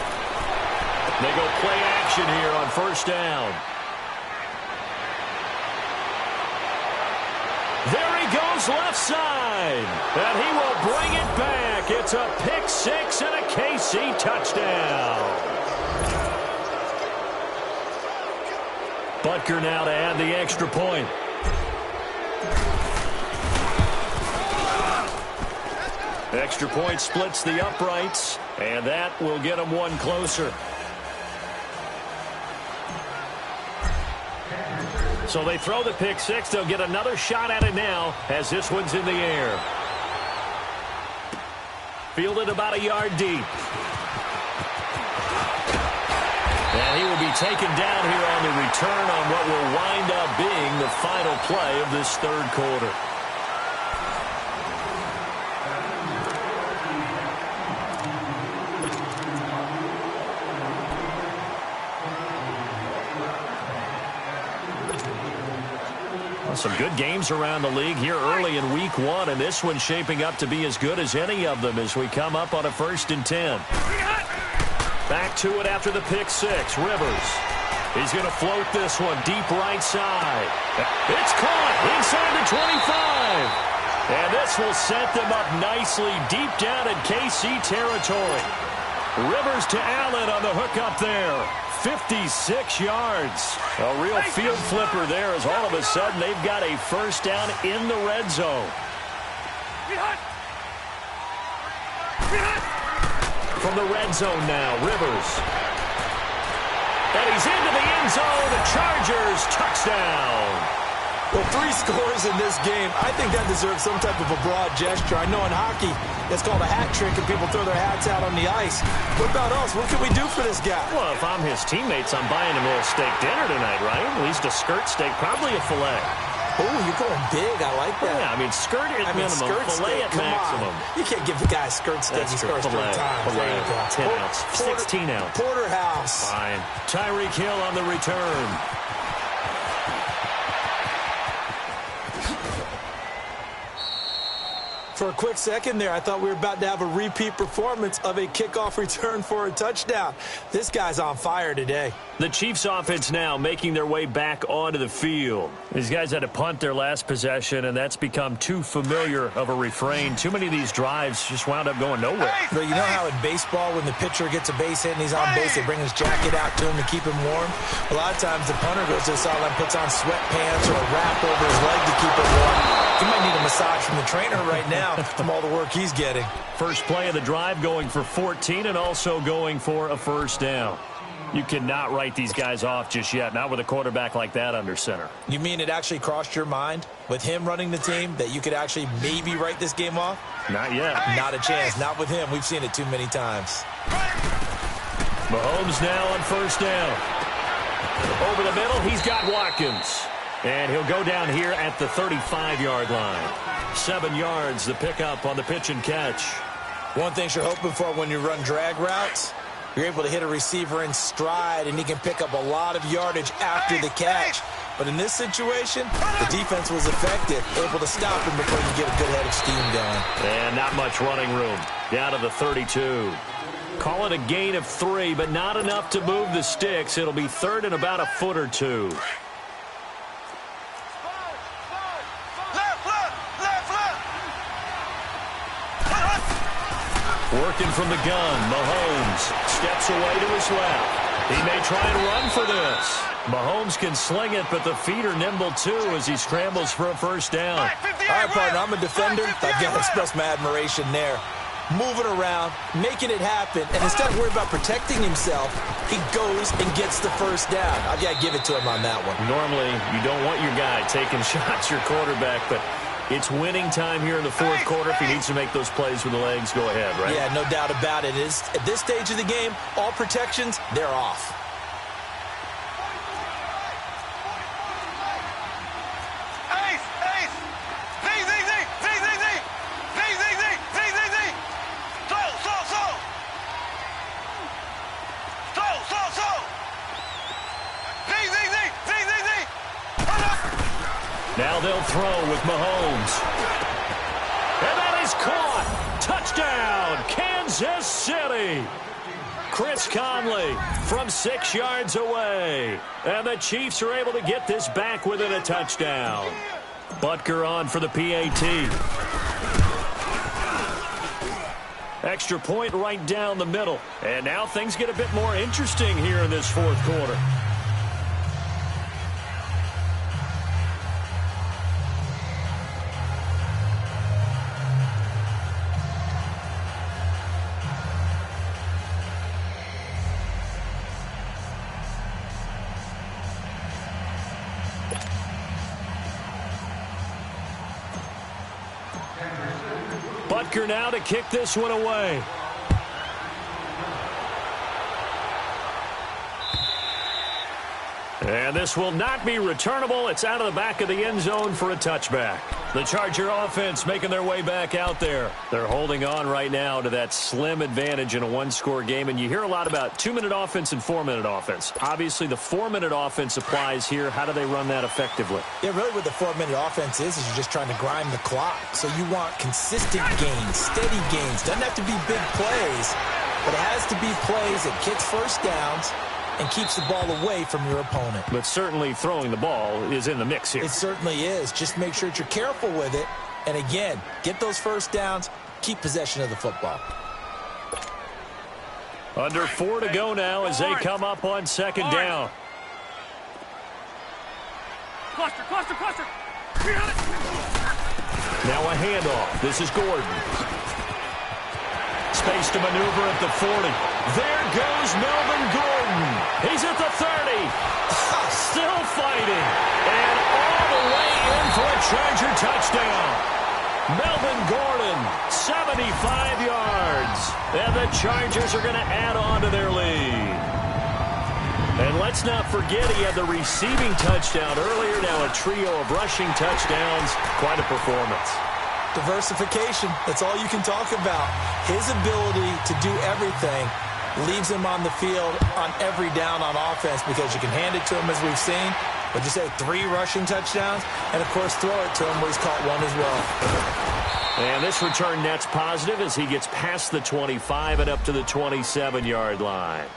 They go play action here on 1st down. There he goes left side. And he will bring it back. It's a pick 6 and a KC touchdown. Butker now to add the extra point. Extra point splits the uprights, and that will get them 1 closer. So they throw the pick 6. They'll get another shot at it now as this one's in the air. Fielded about a yard deep. And he will be taken down here on the return on what will wind up being the final play of this 3rd quarter. Well, some good games around the league here early in week 1, and this one's shaping up to be as good as any of them as we come up on a 1st and 10. Back to it after the pick 6. Rivers. He's going to float this one deep right side. It's caught inside the 25. And this will set them up nicely deep down in KC territory. Rivers to Allen on the hook up there. 56 yards. A real field flipper there as all of a sudden they've got a 1st down in the red zone. From the red zone now, Rivers. And he's into the end zone. The Chargers touchdown. Well, 3 scores in this game, I think that deserves some type of a broad gesture. I know in hockey, that's called a hat trick, and people throw their hats out on the ice. What about us? What can we do for this guy? Well, if I'm his teammates, I'm buying him a little steak dinner tonight, right? At least a skirt steak, probably a filet. Oh, you're going big. I like that. Yeah, I mean, skirt at minimum, filet at maximum. You can't give the guy a skirt steak. He scores 3 times. Filet, There you go. 10 ounce, 16 ounce. Porterhouse. Fine. Tyreek Hill on the return. For a quick second there, I thought we were about to have a repeat performance of a kickoff return for a touchdown. This guy's on fire today. The Chiefs offense now making their way back onto the field. These guys had to punt their last possession, and that's become too familiar of a refrain. Too many of these drives just wound up going nowhere. But you know how in baseball, when the pitcher gets a base hit and he's on base, they bring his jacket out to him to keep him warm? A lot of times the punter goes to the sideline, puts on sweatpants or a wrap over his leg to keep it warm. He might need a massage from the trainer right now from all the work he's getting. First play of the drive going for 14 and also going for a first down. You cannot write these guys off just yet, not with a quarterback like that under center. You mean it actually crossed your mind with him running the team that you could actually maybe write this game off? Not yet. Not a chance. Not with him. We've seen it too many times. Mahomes now on first down. Over the middle, he's got Watkins. And he'll go down here at the 35-yard line. 7 yards, the pickup on the pitch and catch. One thing you're hoping for when you run drag routes, you're able to hit a receiver in stride, and he can pick up a lot of yardage after the catch. But in this situation, the defense was effective, able to stop him before you get a good head of steam going. And not much running room. Down to the 32. Call it a gain of 3, but not enough to move the sticks. It'll be third and about a foot or two. Working from the gun, Mahomes steps away to his left. He may try and run for this. Mahomes can sling it, but the feet are nimble too as he scrambles for a first down. All right, partner, I'm a defender. I've got to express my admiration there. Moving around, making it happen, and instead of worrying about protecting himself, he goes and gets the first down. I've got to give it to him on that one. Normally, you don't want your guy taking shots, your quarterback, but it's winning time here in the fourth quarter. If he needs to make those plays with the legs, go ahead, right? Yeah, no doubt about it. At this stage of the game, all protections, they're off. Now they'll throw with Mahomes. And that is caught. Touchdown, Kansas City. Chris Conley from 6 yards away. And the Chiefs are able to get this back within a touchdown. Butker on for the PAT. Extra point right down the middle. And now things get a bit more interesting here in this fourth quarter. Butker now to kick this one away. And this will not be returnable. It's out of the back of the end zone for a touchback. The Charger offense making their way back out there. They're holding on right now to that slim advantage in a one-score game. And you hear a lot about 2-minute offense and 4-minute offense. Obviously, the 4-minute offense applies here. How do they run that effectively? Yeah, really what the 4-minute offense is you're just trying to grind the clock. So you want consistent gains, steady gains. Doesn't have to be big plays, but it has to be plays that gets first downs and keeps the ball away from your opponent. But certainly throwing the ball is in the mix here. It certainly is. Just make sure that you're careful with it. And again, get those first downs, keep possession of the football. Under 4 to go now as they come up on second down. Cluster. Now a handoff. This is Gordon. Space to maneuver at the 40. There goes Melvin Gordon. He's at the 30. Still fighting. And all the way in for a Charger touchdown. Melvin Gordon, 75 yards. And the Chargers are going to add on to their lead. And let's not forget he had the receiving touchdown earlier. Now a trio of rushing touchdowns. Quite a performance. Diversification, that's all you can talk about. His ability to do everything leaves him on the field on every down on offense because you can hand it to him as we've seen. But you say 3 rushing touchdowns, and of course throw it to him where he's caught 1 as well. And this return net's positive as he gets past the 25 and up to the 27-yard line.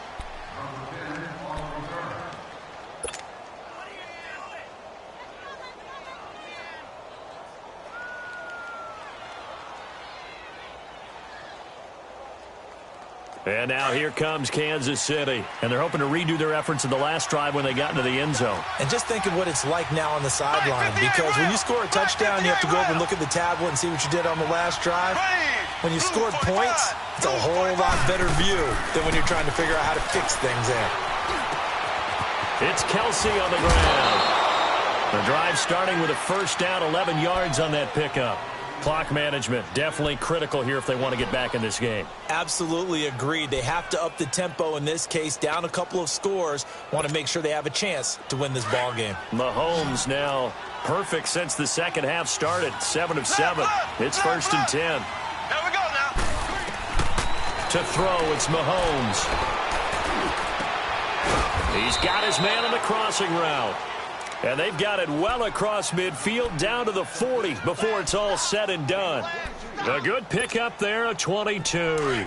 And now here comes Kansas City. And they're hoping to redo their efforts in the last drive when they got into the end zone. And just think of what it's like now on the sideline. Because when you score a touchdown, you have to go over and look at the tablet and see what you did on the last drive. When you scored points, it's a whole lot better view than when you're trying to figure out how to fix things there. It's Kelsey on the ground. The drive starting with a first down, 11 yards on that pickup. Clock management, definitely critical here if they want to get back in this game. Absolutely agreed. They have to up the tempo in this case, down a couple of scores. Want to make sure they have a chance to win this ball game. Mahomes now perfect since the second half started. 7 of 7. It's 1st and 10. Here we go now. To throw, it's Mahomes. He's got his man on the crossing route. And they've got it well across midfield down to the 40 before it's all said and done. A good pickup there, a 22.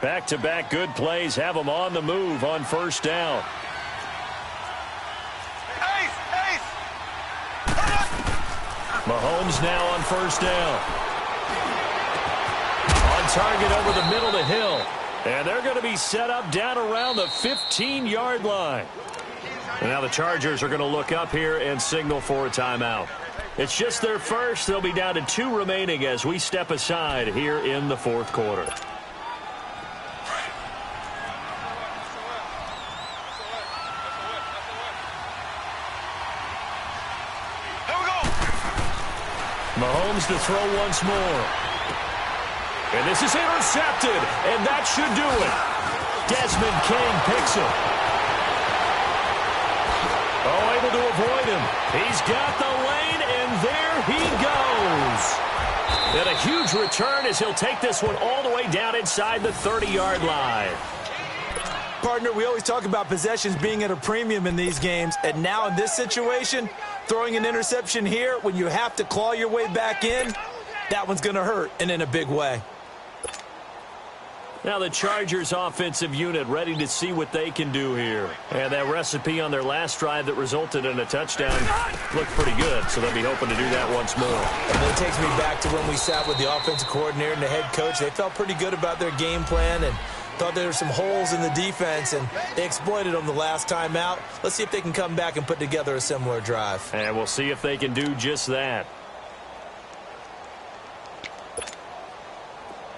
Back-to-back good plays have them on the move on first down. Mahomes now on first down. On target over the middle to Hill. And they're going to be set up down around the 15-yard line. And now the Chargers are going to look up here and signal for a timeout. It's just their first. They'll be down to 2 remaining as we step aside here in the 4th quarter. Here we go. Mahomes to throw once more. And this is intercepted, and that should do it. Desmond King picks him. Oh, able to avoid him. He's got the lane, and there he goes. And a huge return as he'll take this one all the way down inside the 30-yard line. Partner, we always talk about possessions being at a premium in these games, and now in this situation, throwing an interception here when you have to claw your way back in, that one's going to hurt, and in a big way. Now the Chargers offensive unit ready to see what they can do here. And that recipe on their last drive that resulted in a touchdown looked pretty good, so they'll be hoping to do that once more. And it takes me back to when we sat with the offensive coordinator and the head coach. They felt pretty good about their game plan and thought there were some holes in the defense, and they exploited them the last time out. Let's see if they can come back and put together a similar drive. And we'll see if they can do just that.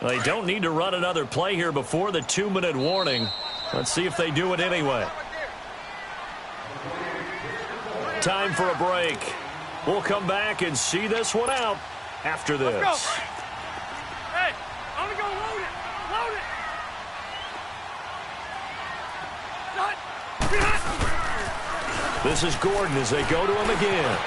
They don't need to run another play here before the 2-minute warning. Let's see if they do it anyway. Time for a break. We'll come back and see this one out after this. Let's go. Hey, I'm going to go load it. Load it. This is Gordon as they go to him again.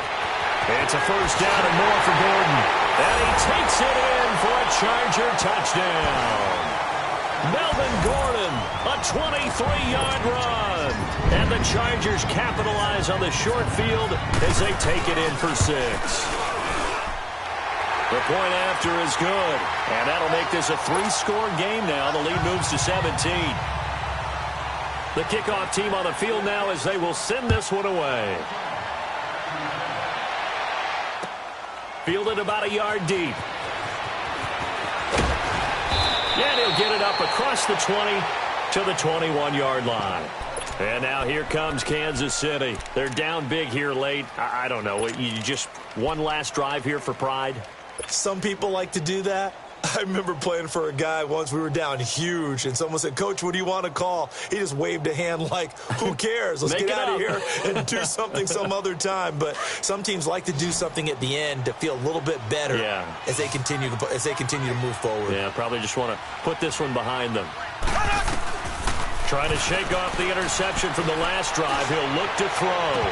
It's a first down and more for Gordon. And he takes it in for a Charger touchdown. Melvin Gordon, a 23-yard run. And the Chargers capitalize on the short field as they take it in for 6. The point after is good. And that'll make this a 3-score game now. The lead moves to 17. The kickoff team on the field now as they will send this one away. Fielded about a yard deep. And he'll get it up across the 20 to the 21-yard line. And now here comes Kansas City. They're down big here late. I don't know. You just one last drive here for pride? Some people like to do that. I remember playing for a guy once. We were down huge, and someone said, "Coach, what do you want to call?" He just waved a hand like, who cares? Let's get out of here and do something some other time. But some teams like to do something at the end to feel a little bit better as they continue to move forward. Yeah, probably just want to put this one behind them. Trying to shake off the interception from the last drive. He'll look to throw.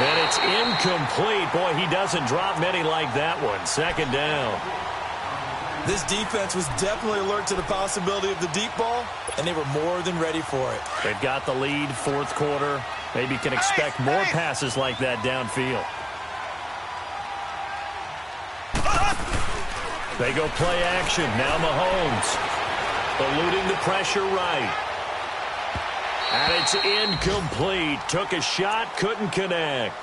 And it's incomplete. Boy, he doesn't drop many like that one. Second down. This defense was definitely alert to the possibility of the deep ball, and they were more than ready for it. They've got the lead, fourth quarter. Maybe can expect more passes like that downfield. They go play action. Now Mahomes eluding the pressure right. And it's incomplete. Took a shot, couldn't connect.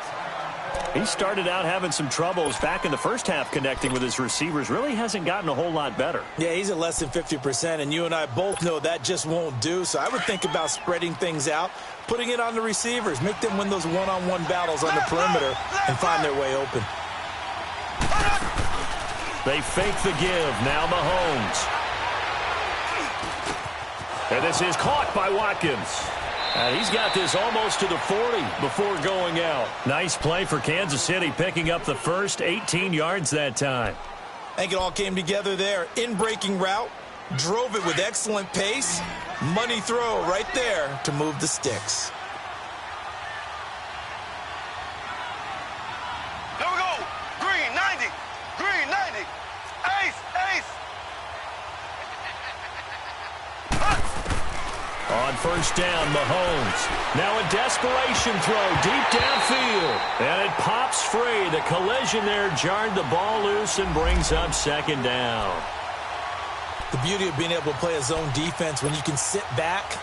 He started out having some troubles back in the first half connecting with his receivers. Really hasn't gotten a whole lot better. Yeah, he's at less than 50%, and you and I both know that just won't do. So I would think about spreading things out, putting it on the receivers, make them win those one-on-one battles on the perimeter and find their way open. They fake the give. Now Mahomes. And this is caught by Watkins. And he's got this almost to the 40 before going out. Nice play for Kansas City, picking up the first 18 yards that time. I think it all came together there. In-breaking route, drove it with excellent pace. Money throw right there to move the sticks. Here we go. Green 90. Green 90. Ace, ace. On first down, Mahomes. Now a desperation throw deep downfield. And it pops free. The collision there jarred the ball loose and brings up second down. The beauty of being able to play a zone defense when you can sit back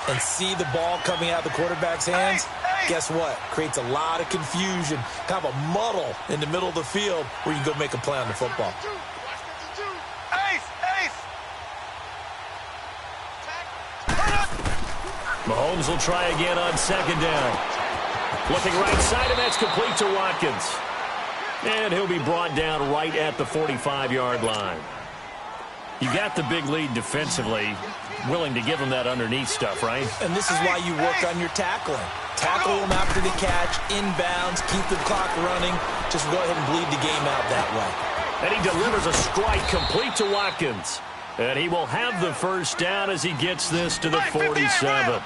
and see the ball coming out of the quarterback's hands, guess what? Creates a lot of confusion, kind of a muddle in the middle of the field where you can go make a play on the football. Mahomes will try again on second down. Looking right side, and that's complete to Watkins. And he'll be brought down right at the 45-yard line. You got the big lead defensively, willing to give him that underneath stuff, right? And this is why you work on your tackling. Tackle him after the catch, inbounds, keep the clock running. Just go ahead and bleed the game out that way. And he delivers a strike complete to Watkins. And he will have the first down as he gets this to the 47.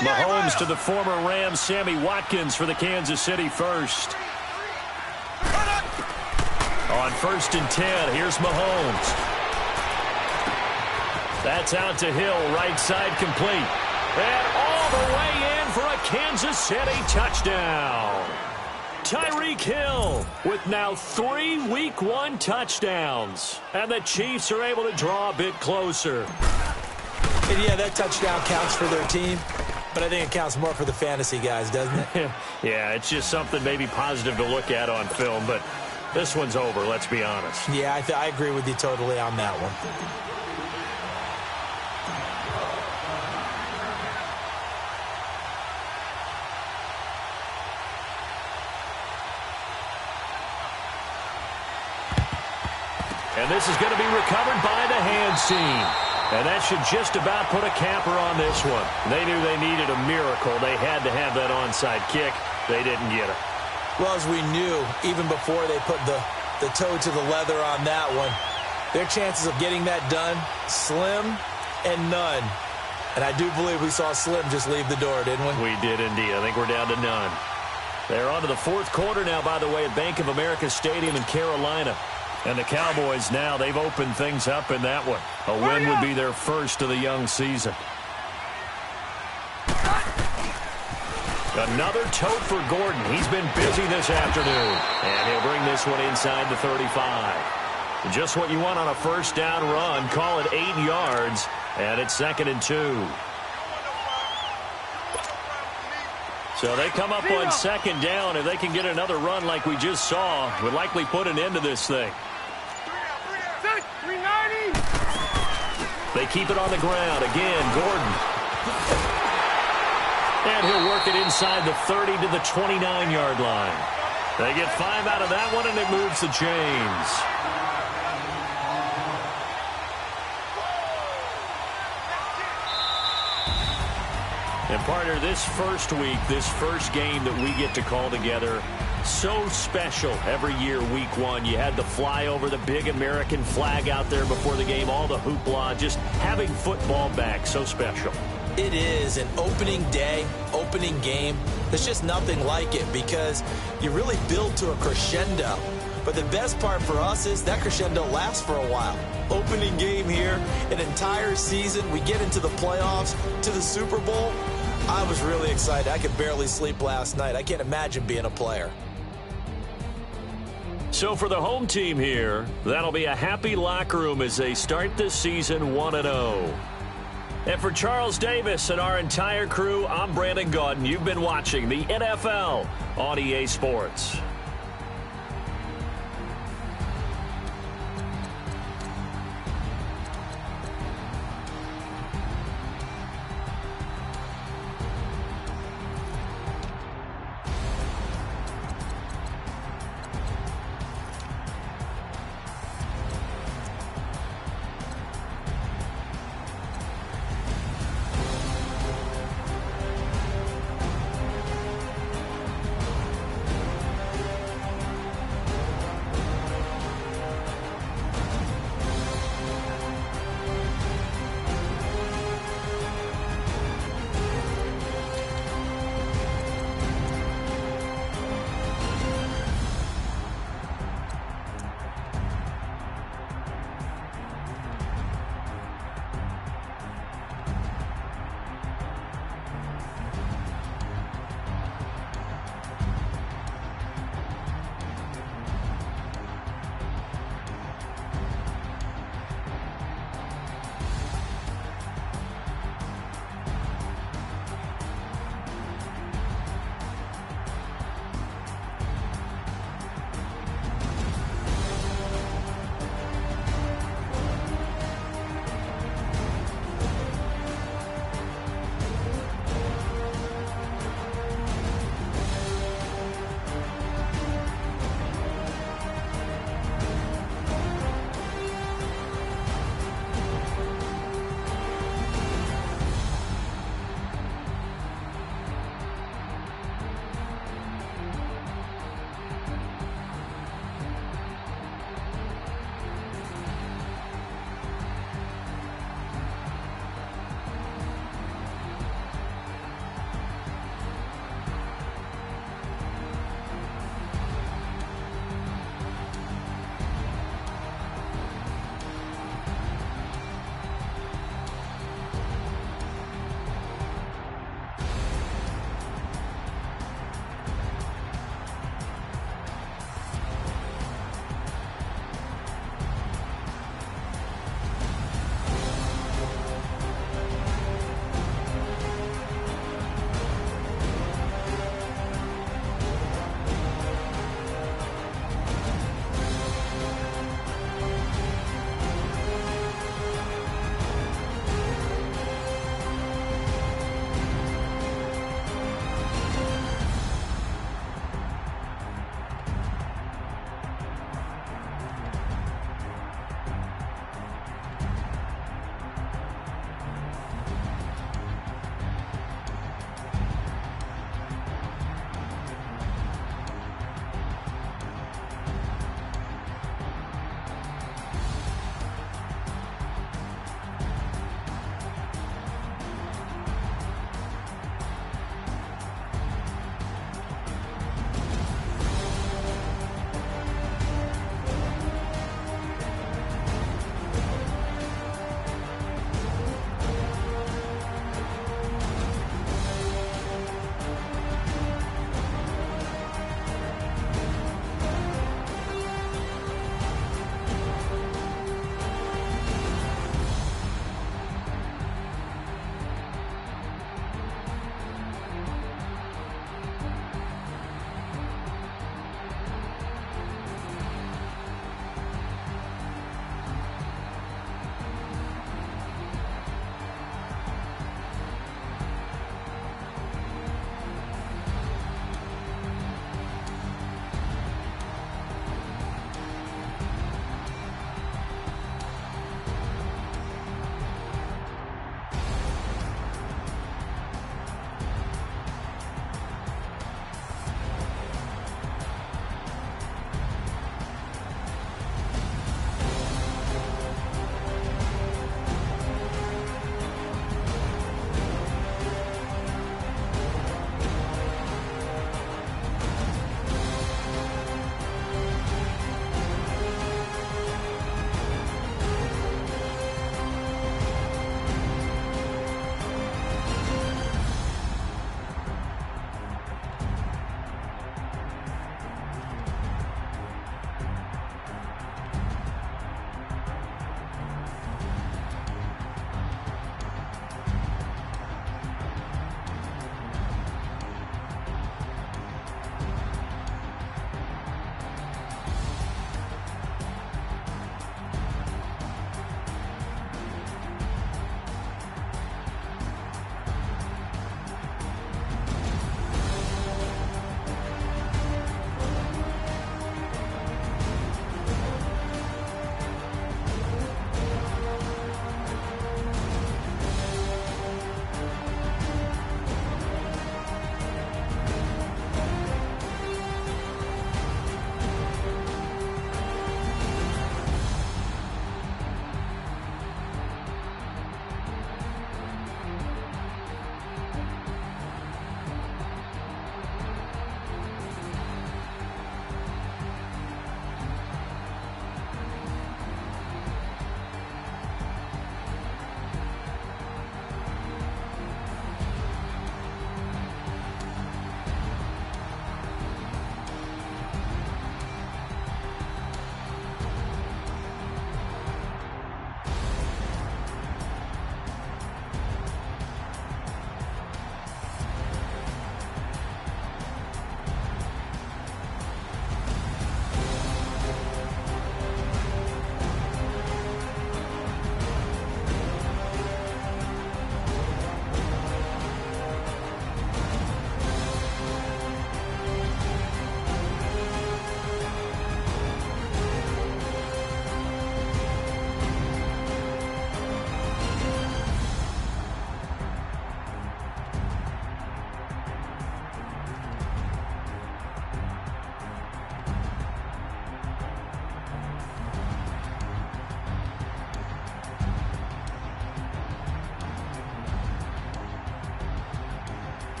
Mahomes to the former Rams, Sammy Watkins for the Kansas City first. On first and 10, here's Mahomes. That's out to Hill, right side complete. And all the way in for a Kansas City touchdown. Tyreek Hill with now 3 Week 1 touchdowns. And the Chiefs are able to draw a bit closer. And yeah, that touchdown counts for their team, but I think it counts more for the fantasy guys, doesn't it? Yeah, it's just something maybe positive to look at on film, but this one's over, let's be honest. Yeah, I agree with you totally on that one. And this is going to be recovered by the hands team. And that should just about put a capper on this one. They knew they needed a miracle. They had to have that onside kick. They didn't get it. Well, as we knew, even before they put the toe to the leather on that one, their chances of getting that done, slim and none. And I do believe we saw Slim just leave the door, didn't we? We did indeed. I think we're down to none. They're on to the fourth quarter now, by the way, at Bank of America Stadium in Carolina. And the Cowboys now, they've opened things up in that one. A win would be their first of the young season. Another tote for Gordon. He's been busy this afternoon. And he'll bring this one inside the 35. Just what you want on a first down run. Call it 8 yards. And it's 2nd and 2. So they come up on second down. If they can get another run like we just saw, would likely put an end to this thing. They keep it on the ground. Again, Gordon. And he'll work it inside the 30 to the 29-yard line. They get 5 out of that one, and it moves the chains. And partner, this first week, this first game that we get to call together, so special every year, week one. You had the flyover, the big American flag out there before the game, all the hoopla, just having football back, so special. It is an opening day, opening game. There's just nothing like it because you really build to a crescendo. But the best part for us is that crescendo lasts for a while. Opening game here, an entire season, we get into the playoffs, to the Super Bowl. I was really excited. I could barely sleep last night. I can't imagine being a player. So for the home team here, that'll be a happy locker room as they start this season 1-0. And for Charles Davis and our entire crew, I'm Brandon Gaudin. You've been watching the NFL on EA Sports.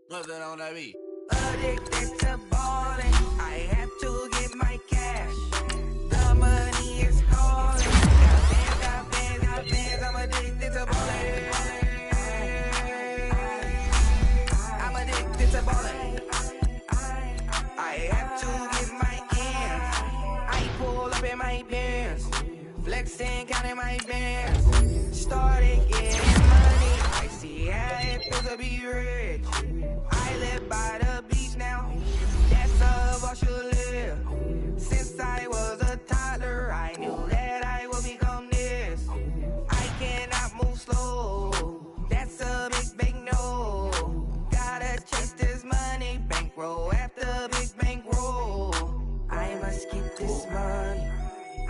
What's that on that beat? Addicted to ballin', I have to get my cash. The money is calling. Got bands, I'm addicted to ballin'. I'm addicted to ballin'. I have to get my ends. I pull up in my pants, flexing, counting my bands. Started getting money, I see how it feels to be rich. I live by the beach now, that's how I should live. Since I was a toddler, I knew that I would become this. I cannot move slow, that's a big no. Gotta chase this money, bankroll after big bankroll. I must get this money,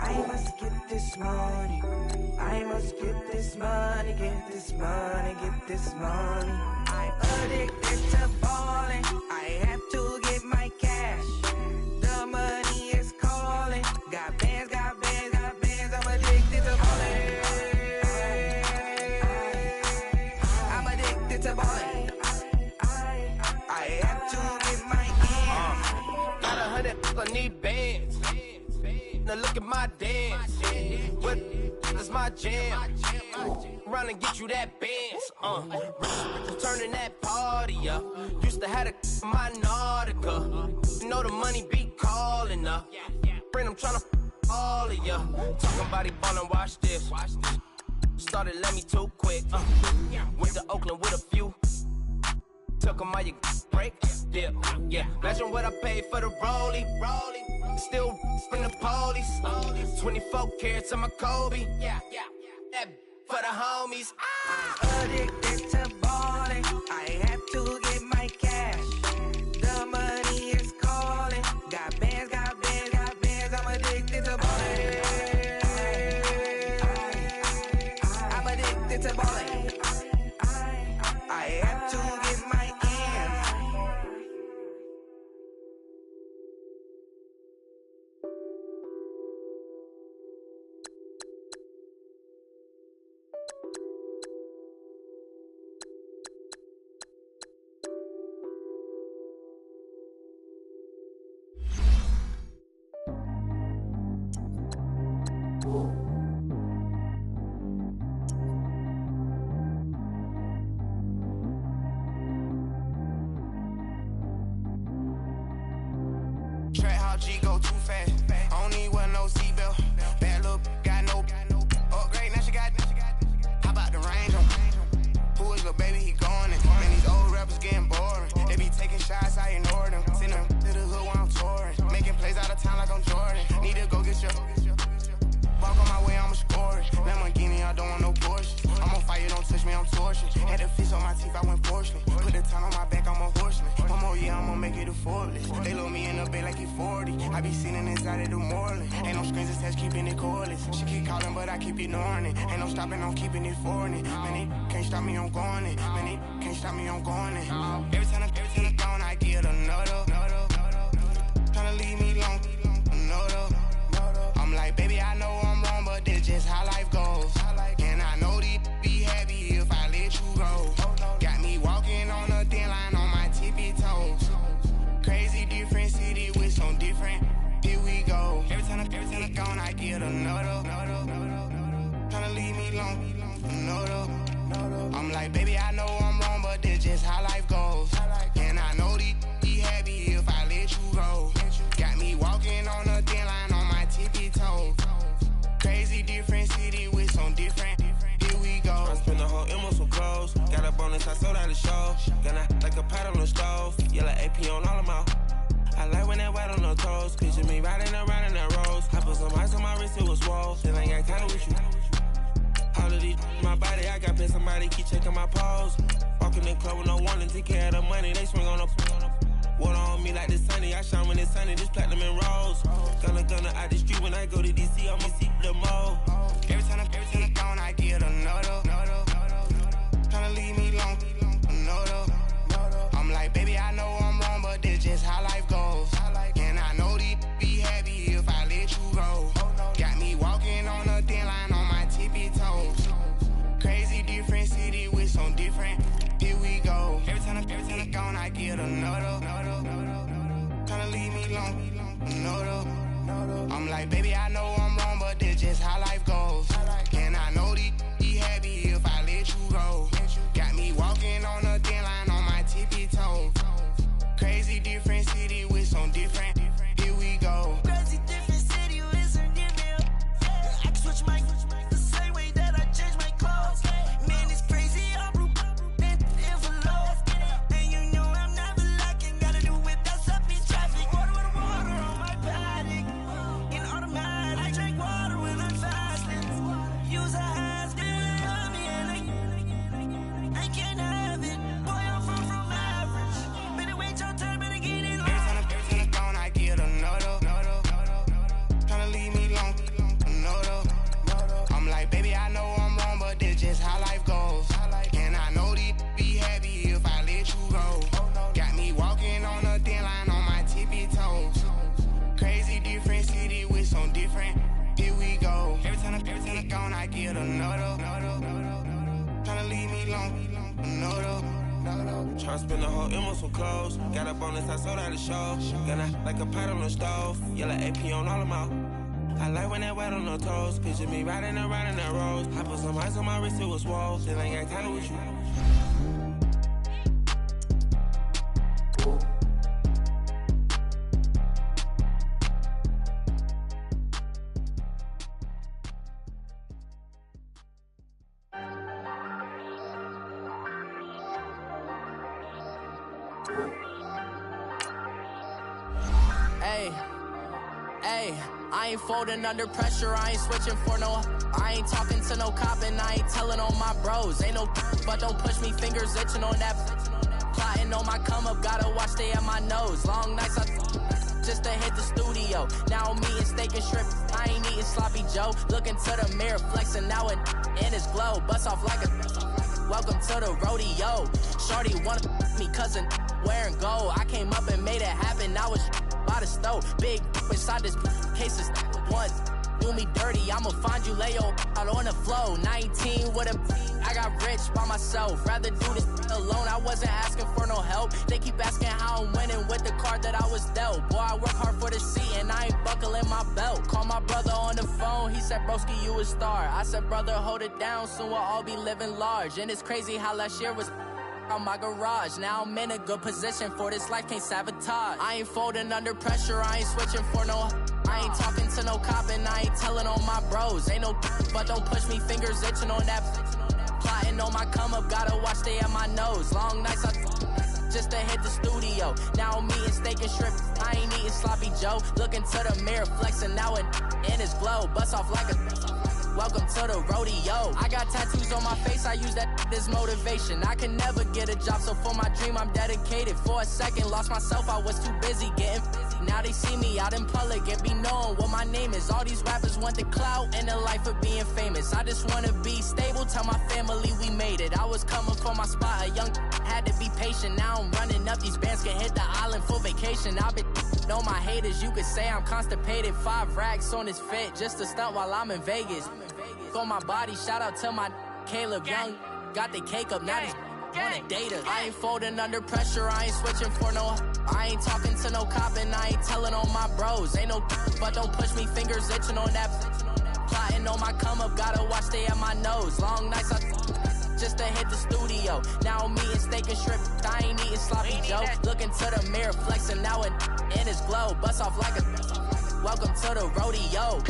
I must get this money. I must get this money, get this money, get this money. I'm addicted to ballin', I have to get my cash. The money is calling. Got bands, I'm addicted to ballin'. I'm addicted to ballin'. I have to get my ends. Got 100, I need bands. Now look at my dance. What is my jam? Run and get you that bands. Turning that party up. Used to have a my Nautica. You know the money be calling up. Friend, I'm tryna all of ya. Talking about it ballin', watch this. Started let me too quick. Went to Oakland with a few. Took 'em all you break. Yeah. Imagine what I paid for the rollie. Still from the police. 24 carats on my Kobe. That for the homies. I'm addicted to ballin'. I have to get my cash. The money is calling. Got bands, I'm addicted to ballin'. I'm addicted to ballin'. I have to get my ends. Track how G go too fast. I don't need wear no seatbelt. Bad look, got no upgrade. Now she got. How about the range on? Who is the baby? He going in. Man, these old rappers getting boring. They be taking shots, I ignore them. Send them to the hood while I'm touring. Making plays out of town like I'm Jordan. Need to go get your. Walk on my way, I'ma score it. Lamborghini, I don't want no Porsche. I'm on fire, don't touch me, I'm torching. Had the fish on my teeth, I went porcelain. Put the town on my back, I'm a horseman. One more year, I'ma make it affordless. They load me in the bay like he 40. I be sitting inside of the Moreland. Ain't no screens attached, keeping it cordless. She keep calling, but I keep ignoring it. Ain't no stopping, I'm keeping it for it. Man, it can't stop me, I'm going it. Man, it can't stop me, I'm going it. Every time I gone, I get another. Tryna leave me long, another. I'm like, baby, I know I'm wrong, but this just how life goes. And I know these be happy if I let you go. Got me walking on a thin line on my tippy toes. Crazy different city with some different. Here we go. Every time I gone, I get another. Tryna leave me long, another. I'm like, baby, I know I'm wrong, but this just how life goes. And I know these be happy if I let you go. Got me walking on a thin line on my tippy toes. Crazy different city with some different. Here we go. I spent the whole M on some clothes. Got a bonus, I sold out the show. Gonna like a pot on the stove. Yellow AP on all of my. I like when that white on the toes. Picture me riding around in that rose. I put some ice on my wrist, it was swole. Still ain't got time with you. All of these, my body, I got paid somebody keep checking my pose. Walking in the club with no warning, take care of the money. They swing on the. Water on me like the sunny, I shine when it's sunny, this platinum and rose. Gonna out the street when I go to DC, I'ma see the mo. Every time I gone, I get another. Tryna leave me long, another. I'm like, baby, I know I'm wrong, but this just how life goes. And I know these be happy if I let you go. Got me walking on a thin line on my tippy toes. Crazy different city with some different. Here we go. Every time I gone, I like, baby, I know I'm wrong, but that's just how life goes. And I know these be happy if I let you go. Got me walking on a thin line on my tippy toes. Crazy different city with some different. Here we go. Crazy different city with some different. I can switch my the same way that I change my clothes. Man, it's crazy. I'm broke and envelope. And you know I'm never lacking. Gotta do it. That's up in traffic. Water on my paddock. In automatic. I drink water when I'm fasting. Use a hands, get on me and I can't have it. Boy, I'm from average. Better wait your turn, better get it on. Every time I'm gone, I get another. Tryna leave me long, another. I'm like, baby, I know I'm wrong, but that's just how life goes. And I know these be happy if I let you go. Got me walking on a thin line on my tippy toes. Crazy different city with some different. Here we go. Every time I'm gone, I get another. Tryna leave me long, another. Tryna spend the whole M on some clothes. Got up on this, I sold out the show. Got like a pot on the stove. Yellow AP on all of my. I like when that wet on the toes. Picture me riding around in that rose. I put some ice on my wrist, it was swole. Still ain't got time with you. I ain't folding under pressure, I ain't switching for no. I ain't talking to no cop and I ain't telling on my bros. Ain't no but don't push me, fingers itching on that. Plotting on my come up, gotta watch stay at my nose. Long nights I just to hit the studio. Now I'm eating steak and shrimp, I ain't eating sloppy Joe. Looking to the mirror, flexing now and in his glow. Bust off like a welcome to the rodeo. Shorty wanna me cousin wearing gold. I came up and made it happen, I was by the stove. Big inside this cases once do me dirty, I'ma find you lay out on the floor. 19 with a I got rich by myself, rather do this alone. I wasn't asking for no help, they keep asking how I'm winning with the card that I was dealt. Boy, I work hard for the seat and I ain't buckling my belt. Call my brother on the phone, he said, broski, you a star. I said, brother, hold it down, soon we'll all be living large. And it's crazy how last year was on my garage. Now I'm in a good position for this life, can't sabotage. I ain't folding under pressure, I ain't switching for no. I ain't talking to no cop and I ain't telling on my bros. Ain't no but don't push me, fingers itching on that. Plotting on my come up, gotta watch stay at my nose. Long nights I just to hit the studio. Now I'm eating steak and shrimp, I ain't eating sloppy Joe. Looking to the mirror, flexing now and in his glow. Bust off like a welcome to the rodeo. I got tattoos on my face, I use that as motivation. I can never get a job, so for my dream I'm dedicated. For a second, lost myself, I was too busy getting busy. Now they see me out in public and be knowing what my name is. All these rappers want the clout and the life of being famous. I just wanna be stable, tell my family we made it. I was coming for my spot, a young had to be patient. Now I'm running up, these bands can hit the island for vacation. I've been on my haters, you could say I'm constipated. 5 racks on his fit, just to stunt while I'm in Vegas. For my body, shout out to my Caleb Young. Got the cake up, now these wanna date us. I ain't folding under pressure, I ain't switching for no. I ain't talking to no cop and I ain't telling on my bros. Ain't no but don't push me, fingers itching on that. Plotting on my come up, gotta watch stay at my nose. Long nights I just to hit the studio. Now I'm eating steak and shrimp, I ain't eating sloppy Joe. Looking to the mirror, flexing now and in his glow. Bust off like a welcome to the rodeo.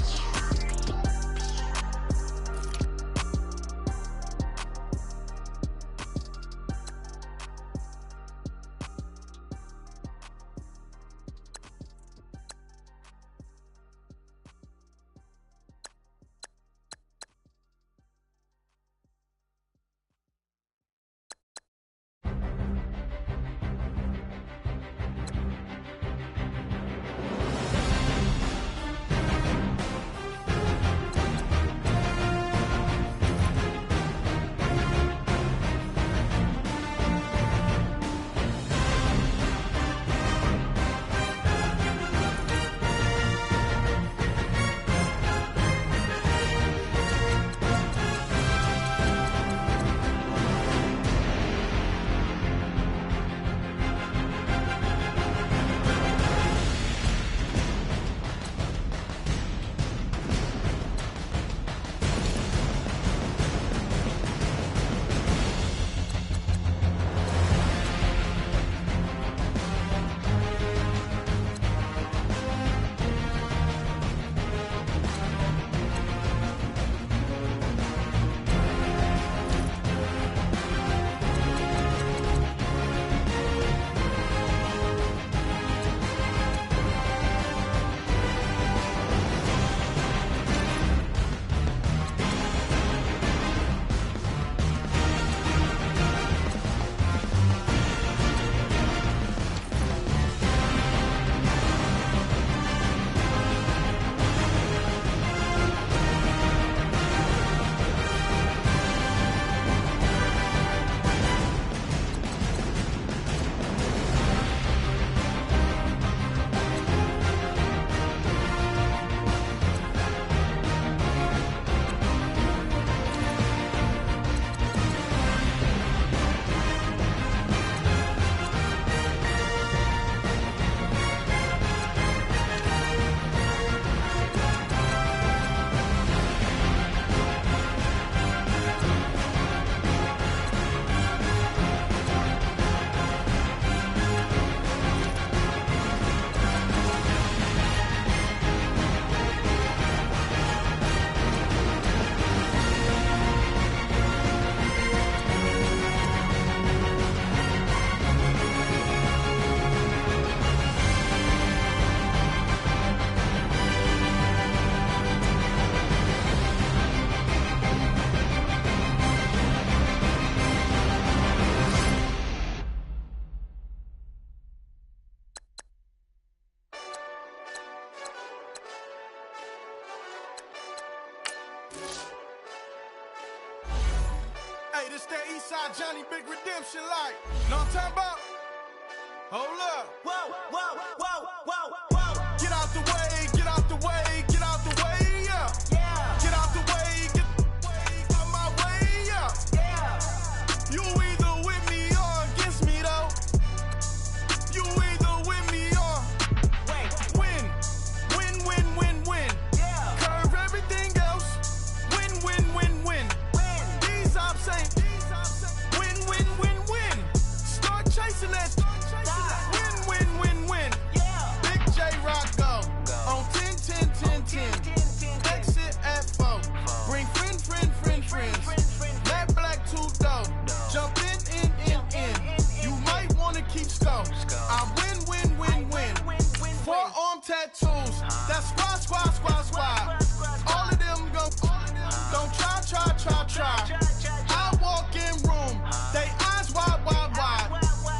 This that Eastside Johnny Big Redemption like. Know what I'm talking about? Hold up. Whoa, whoa, whoa, whoa, whoa. Get out the way, get out the way, get out the way, yeah. Yeah. Get out the way, get out my way, yeah. Yeah. You either with me or against me, though. You either with me or win. Win, win, win, win. Yeah. Curve everything else. Win, win, win, win. These ops ain't. Win, win, win, win. Start chasing that. Win, win, win, win. Yeah. Big J Rock go. On 10, 10, 10, 10. Exit at 4. Bring friends. Matt Black 2 dough. Jump in. You might wanna keep score. I win. Forearm tattoos. That's squad. All of them go. Don't try. I walk in room. They eyes wide.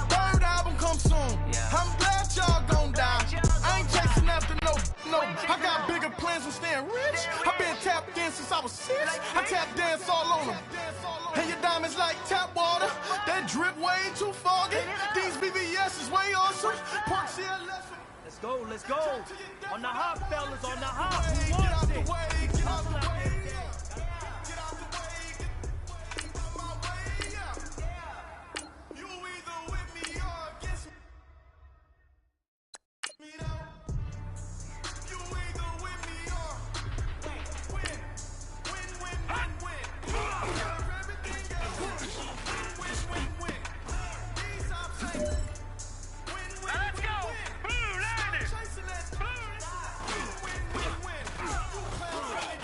Third album come soon. I'm glad y'all gon' die. I ain't chasing after no. I got bigger plans than staying rich. I been tapped in since I was 6. I tap dance all on them. And your diamonds like tap water. That drip way too foggy. These BBS is way awesome. Pork CLS. Let's go. On the hop, fellas, on the hop. Who Get out wants the it? way, get out the way. Get out the way, get out my way, yeah. You either with me or against me, though. You either with me or win. Curve everything else. Win. These ops ain't. Let's go. Blue landed. Chasing that. Win.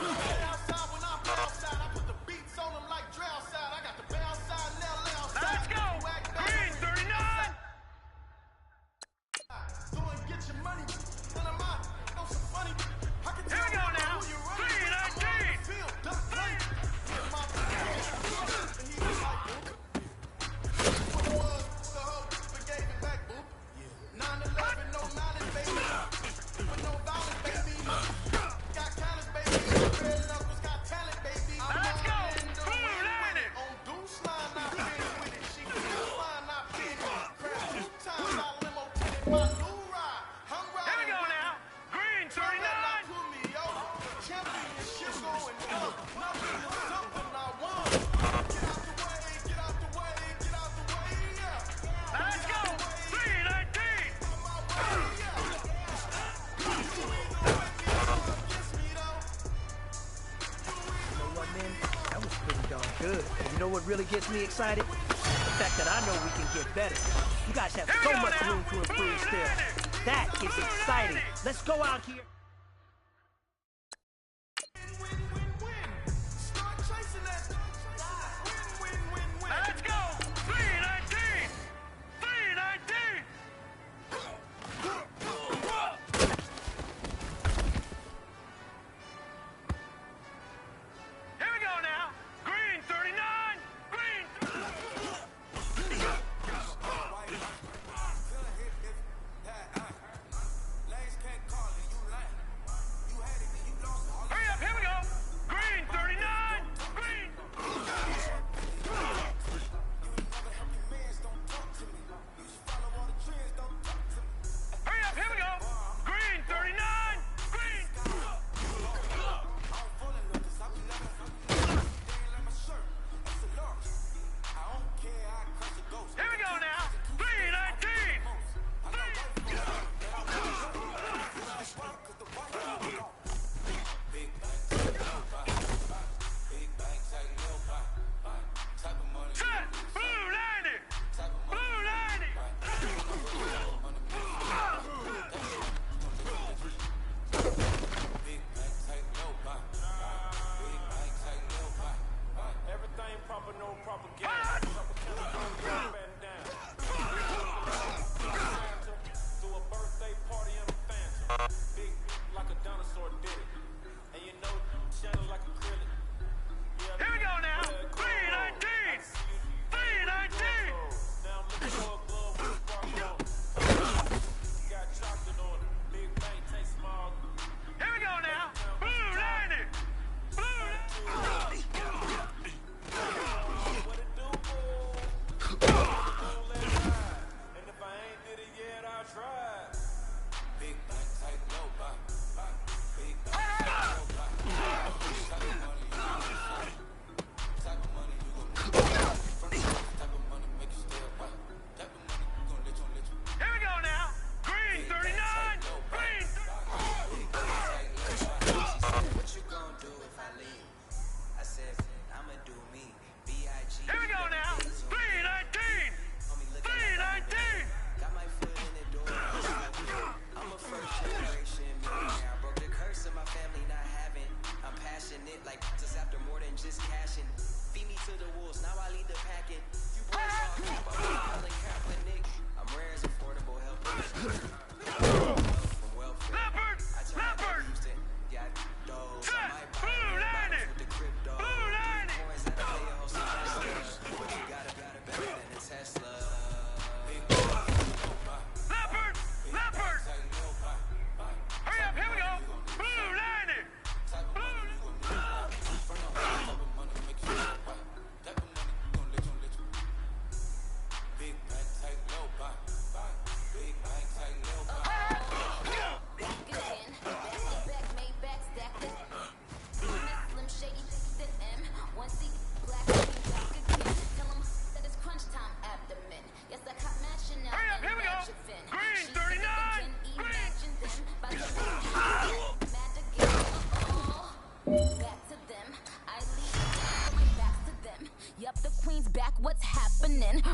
You play outside when I'm outside. I put the beats on them like Dre outside. I got the bounce side, lay outside. Let's go. Green 39. Go and get your money. Then I'm out. Know some funny. I can Here we go now. Green 19. field. Duck play. My and he was like, what was the hoe? But gave it back, boop. 9/11, no malice, baby. With no violence, baby. Got callous, baby. Red knuckles got talent, baby. Let's go. Blue landed. On Deuce line, I been with it. She Deuce line, I been with it. Crash 2 times, I limo tinted my new ride. I'm Here we riding go with now. Green it. Don't let 39. that pull me over. Championship going up. Nothing is something I won. Get out the way, get out the way, get out the way, yeah. Let's go. Green 19. On my way, yeah. You either with me or against me, though. You know what, man? That was pretty darn good. And you know what really gets me excited? The fact that I know we can get better. You guys have Here we so go much now. room to improve Blue still. landed. That is exciting. Let's go out here. Start chasing that. Win. Let's go. 319. 319. Here we go now. Green 39. Green. Lanes can't call it, you lying.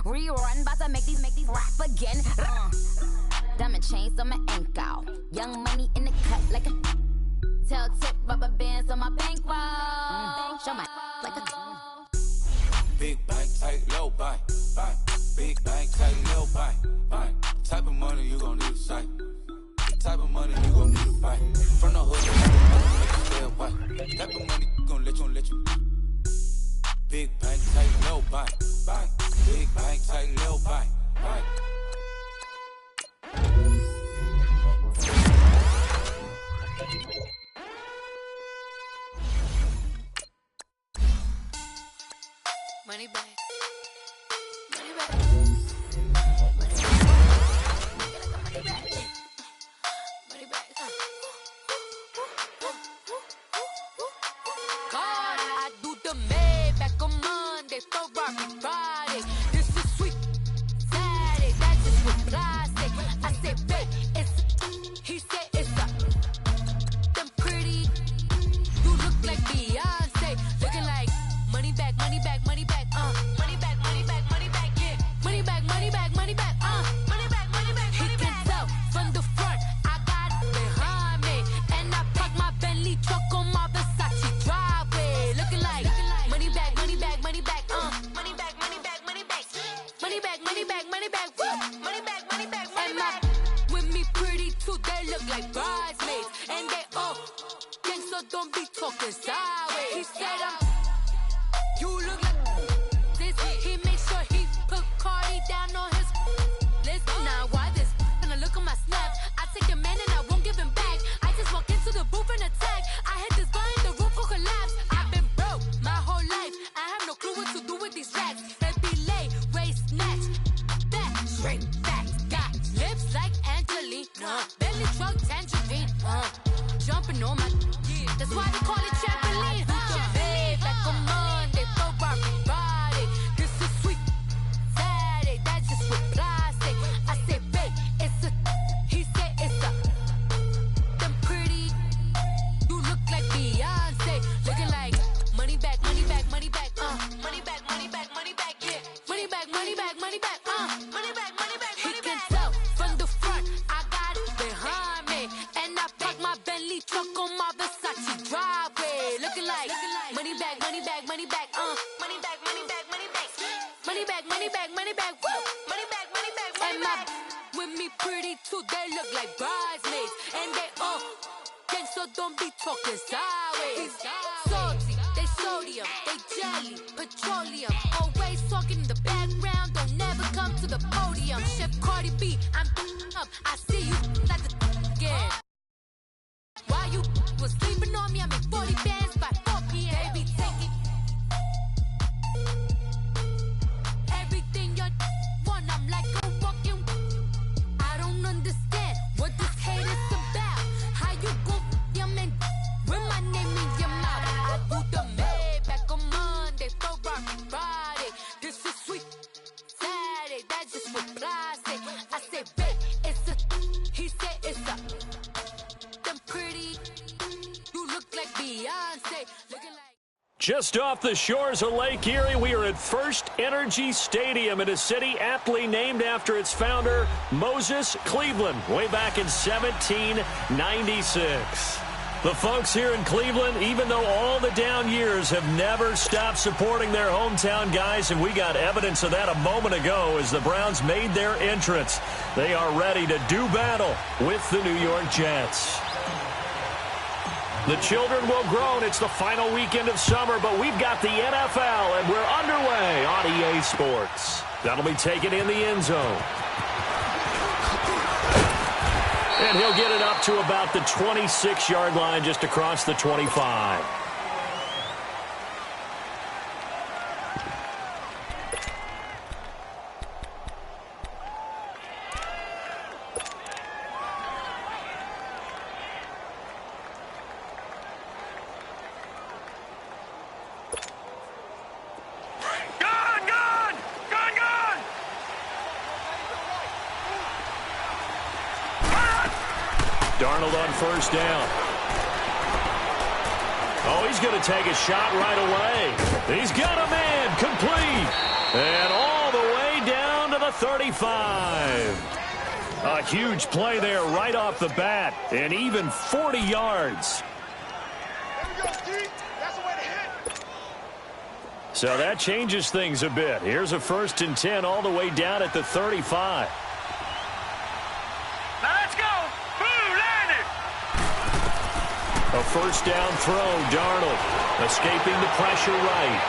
rerun, about to make these rap again. Diamond chains on my ankle, young money in the cut like a tail tip, rubber bands on my bankroll. Show my like a big bank, tight, low bank, bank. Big bank, tight, low bank, bank. Type of money you gon' need a sight. Type of money you gon' need a bite. From the hood, make you stay away. Type of money gon' let you. Big bank, tight, low bank, bank. Big bank, tight, low bank, bank. money back. Just off the shores of Lake Erie, we are at First Energy Stadium in a city aptly named after its founder, Moses Cleveland, way back in 1796. The folks here in Cleveland, even though all the down years, have never stopped supporting their hometown guys, and we got evidence of that a moment ago as the Browns made their entrance. They are ready to do battle with the New York Jets. The children will grow, and it's the final weekend of summer, but we've got the NFL, and we're underway on EA Sports. That'll be taken in the end zone. And he'll get it up to about the 26-yard line, just across the 25. Darnold on first down. Oh, he's going to take a shot right away. He's got a man complete. And all the way the 35. A huge play there right off the bat, and even 40 yards. So that changes things a bit. Here's a 1st and 10 all the way down at the 35. Now let's go. Boo, land it. A 1st down throw, Darnold escaping the pressure right.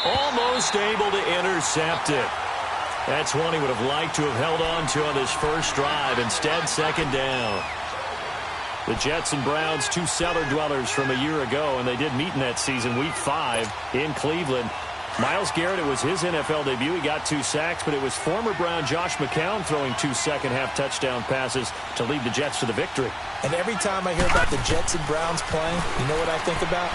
Almost able to intercept it. That's one he would have liked to have held on to on this first drive. Instead, 2nd down. The Jets and Browns, two cellar dwellers from a year ago, and they did meet in that season, Week 5 in Cleveland. Myles Garrett, it was his NFL debut. He got 2 sacks, but it was former Brown Josh McCown throwing 2 second-half touchdown passes to lead the Jets to the victory. And every time I hear about the Jets and Browns playing, you know what I think about?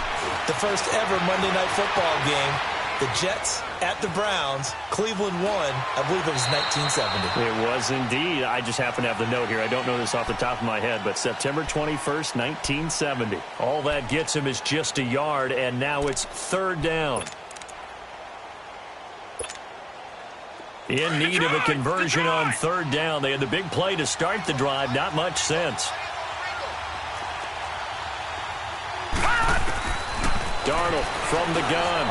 The first ever Monday Night Football game. The Jets at the Browns. Cleveland won. I believe it was 1970. It was indeed. I just happen to have the note here. I don't know this off the top of my head, but September 21st, 1970. All that gets him is just a yard, and now it's 3rd down. In need of a conversion on 3rd down. They had the big play to start the drive. Not much sense. Darnold from the gun.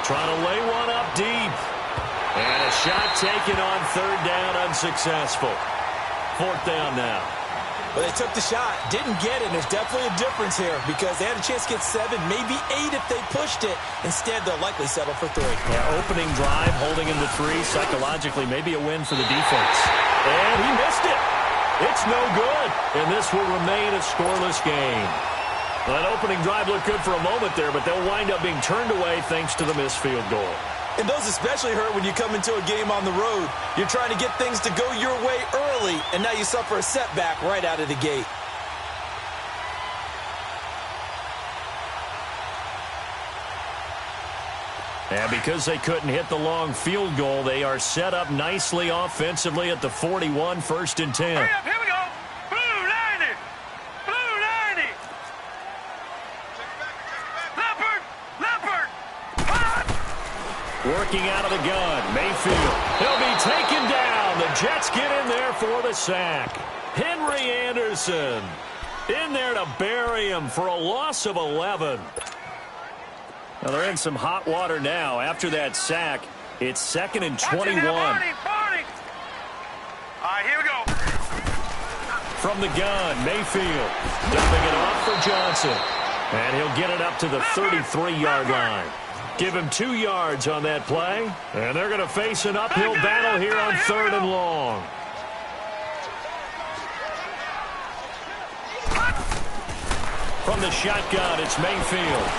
Trying to lay one up deep. And a shot taken on 3rd down, unsuccessful. 4th down now. Well, they took the shot, didn't get it. There's definitely a difference here because they had a chance to get 7, maybe 8 if they pushed it. Instead, they'll likely settle for 3. Yeah, opening drive, holding him to 3. Psychologically, maybe a win for the defense. And he missed it. It's no good. And this will remain a scoreless game. Well, that opening drive looked good for a moment there, but they'll wind up being turned away thanks to the missed field goal. And those especially hurt when you come into a game on the road. You're trying to get things to go your way early, and now you suffer a setback right out of the gate. And because they couldn't hit the long field goal, they are set up nicely offensively at the 41, 1st and 10. Hurry up, here we go. Blue, line it. Blue, line it. Leopard. Working out of the gun, Mayfield. He'll be taken down. The Jets get in there for the sack. Henry Anderson in there to bury him for a loss of 11. Now they're in some hot water now. After that sack, it's 2nd and 21. All right, here we go. From the gun, Mayfield dumping it off for Johnson. And he'll get it up to the 33-yard line. Give him 2 yards on that play. And they're going to face an uphill battle here on 3rd and long. From the shotgun, it's Mayfield.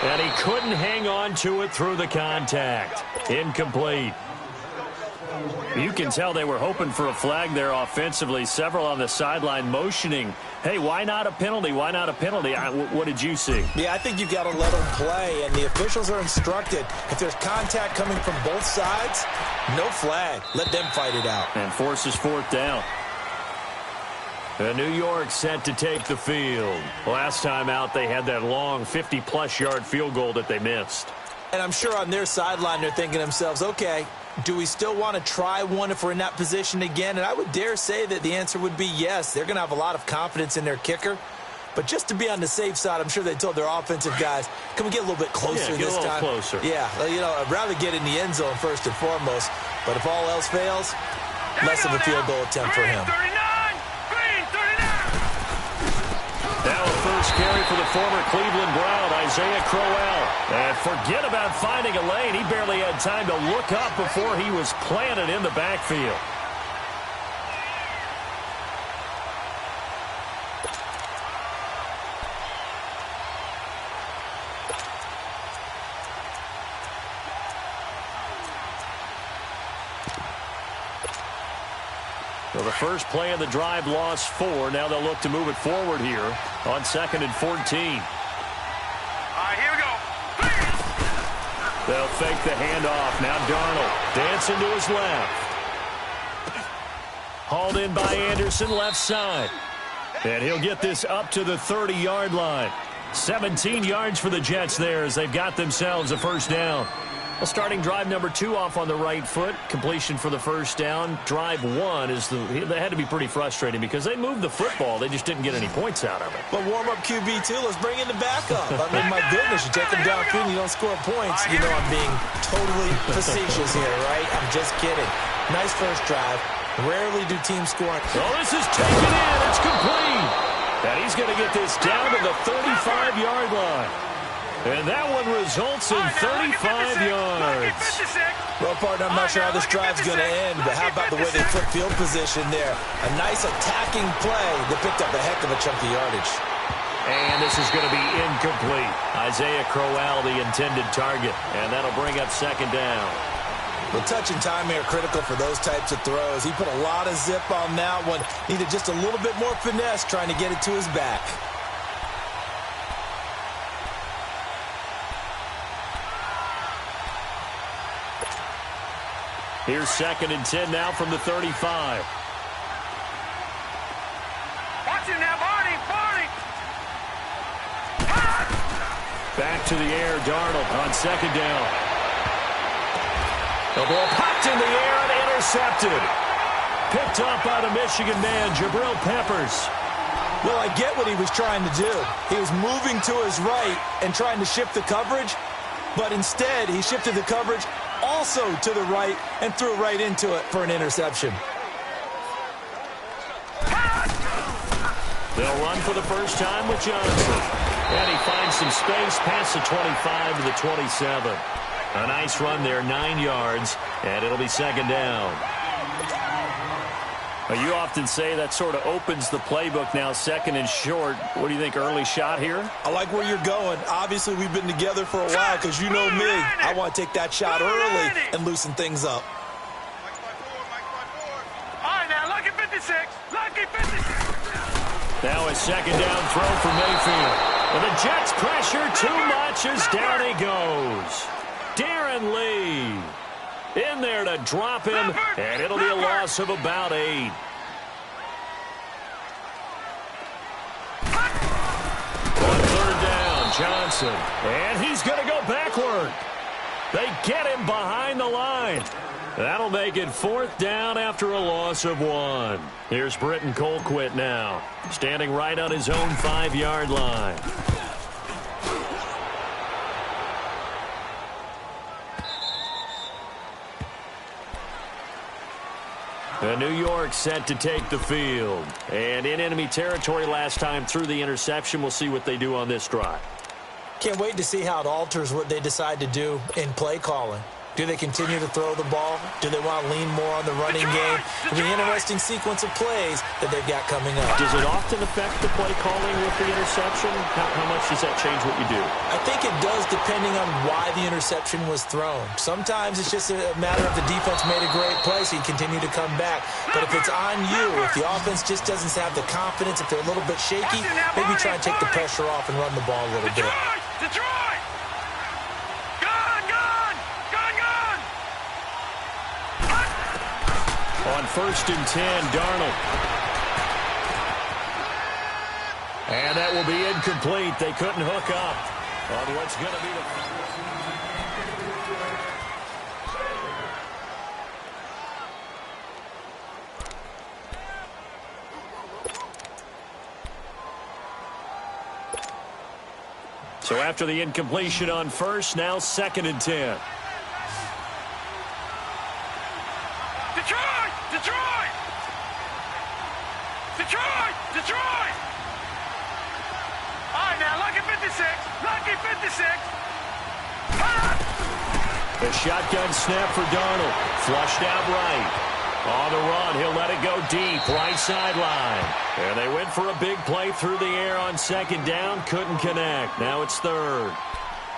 And he couldn't hang on to it through the contact. Incomplete. You can tell they were hoping for a flag there offensively. Several on the sideline motioning, hey, why not a penalty? Why not a penalty? What did you see? Yeah, I think you've got to let them play, and the officials are instructed. If there's contact coming from both sides, no flag. Let them fight it out. And forces 4th down. And New York set to take the field. Last time out, they had that long 50-plus yard field goal that they missed. And I'm sure on their sideline, they're thinking to themselves, okay, do we still want to try one if we're in that position again? And I would dare say that the answer would be yes. They're going to have a lot of confidence in their kicker. But just to be on the safe side, I'm sure they told their offensive guys, can we get a little bit closer this time? Get a little closer. Yeah, you know, I'd rather get in the end zone first and foremost. But if all else fails, less of a field goal attempt for him. Now a first carry for the former Cleveland Brown, Isaiah Crowell. And forget about finding a lane. He barely had time to look up before he was planted in the backfield. So the first play of the drive lost 4. Now they'll look to move it forward here on 2nd and 14. All right, here we go. They'll fake the handoff. Now Darnold dancing to his left. Hauled in by Anderson, left side. And he'll get this up to the 30-yard line. 17 yards for the Jets there as they've got themselves a first down. Well, starting drive number 2 off on the right foot. Completion for the first down. Drive 1 they had to be pretty frustrating because they moved the football. They just didn't get any points out of it. But warm-up QB, too. Let's bring in the backup. I mean, my goodness, you take them downfield and you don't score points. You know I'm being totally facetious here, right? I'm just kidding. Nice first drive. Rarely do teams score. Oh, this is taken in. It's complete. And he's going to get this down to the 35-yard line. And that one results in 35 yards. Well, partner, I'm not sure how this drive's going to end, but how about the way they flip field position there? A nice attacking play that picked up a heck of a chunk of yardage. And this is going to be incomplete. Isaiah Crowell, the intended target, and that'll bring up second down. The touch and time here critical for those types of throws. He put a lot of zip on that one. Needed just a little bit more finesse trying to get it to his back. Here's 2nd and 10 now from the 35. Watch him now, Barney! Back to the air, Darnold on second down. The ball popped in the air and intercepted. Picked up by the Michigan man, Jabril Peppers. Well, I get what he was trying to do. He was moving to his right and trying to shift the coverage, but instead he shifted the coverage also to the right and threw right into it for an interception. They'll run for the first time with Johnson. And he finds some space past the 25 to the 27. A nice run there, 9 yards, and it'll be second down. You often say that sort of opens the playbook now, 2nd and short. What do you think, early shot here? I like where you're going. Obviously, we've been together for a while because you know me. I want to take that shot early and loosen things up. All right, now, lucky 56. Lucky 56. Now a second down throw for Mayfield. And the Jets pressure too much as down he goes. Darren Lee in there to drop him, and it'll be a loss of about 8. On 3rd down, Johnson, and he's going to go backward. They get him behind the line. That'll make it 4th down after a loss of 1. Here's Britton Colquitt now, standing right on his own 5-yard line. And New York set to take the field. And in enemy territory last time through the interception. We'll see what they do on this drive. Can't wait to see how it alters what they decide to do in play calling. Do they continue to throw the ball? Do they want to lean more on the running game? It'll be an interesting sequence of plays that they've got coming up. Does it often affect the play calling with the interception? How much does that change what you do? I think it does depending on why the interception was thrown. Sometimes it's just a matter of the defense made a great play, so you continue to come back. But if it's on you, if the offense just doesn't have the confidence, if they're a little bit shaky, maybe try and take the pressure off and run the ball a little bit. Detroit! On 1st and 10, Darnold. And that will be incomplete. They couldn't hook up on what's going to be the... So after the incompletion on 1st, now 2nd and 10. Detroit! All right, now, lucky 56. Lucky 56. The shotgun snap for Darnold. Flushed out right. On the run, he'll let it go deep, right sideline. And they went for a big play through the air on 2nd down. Couldn't connect. Now it's 3rd. I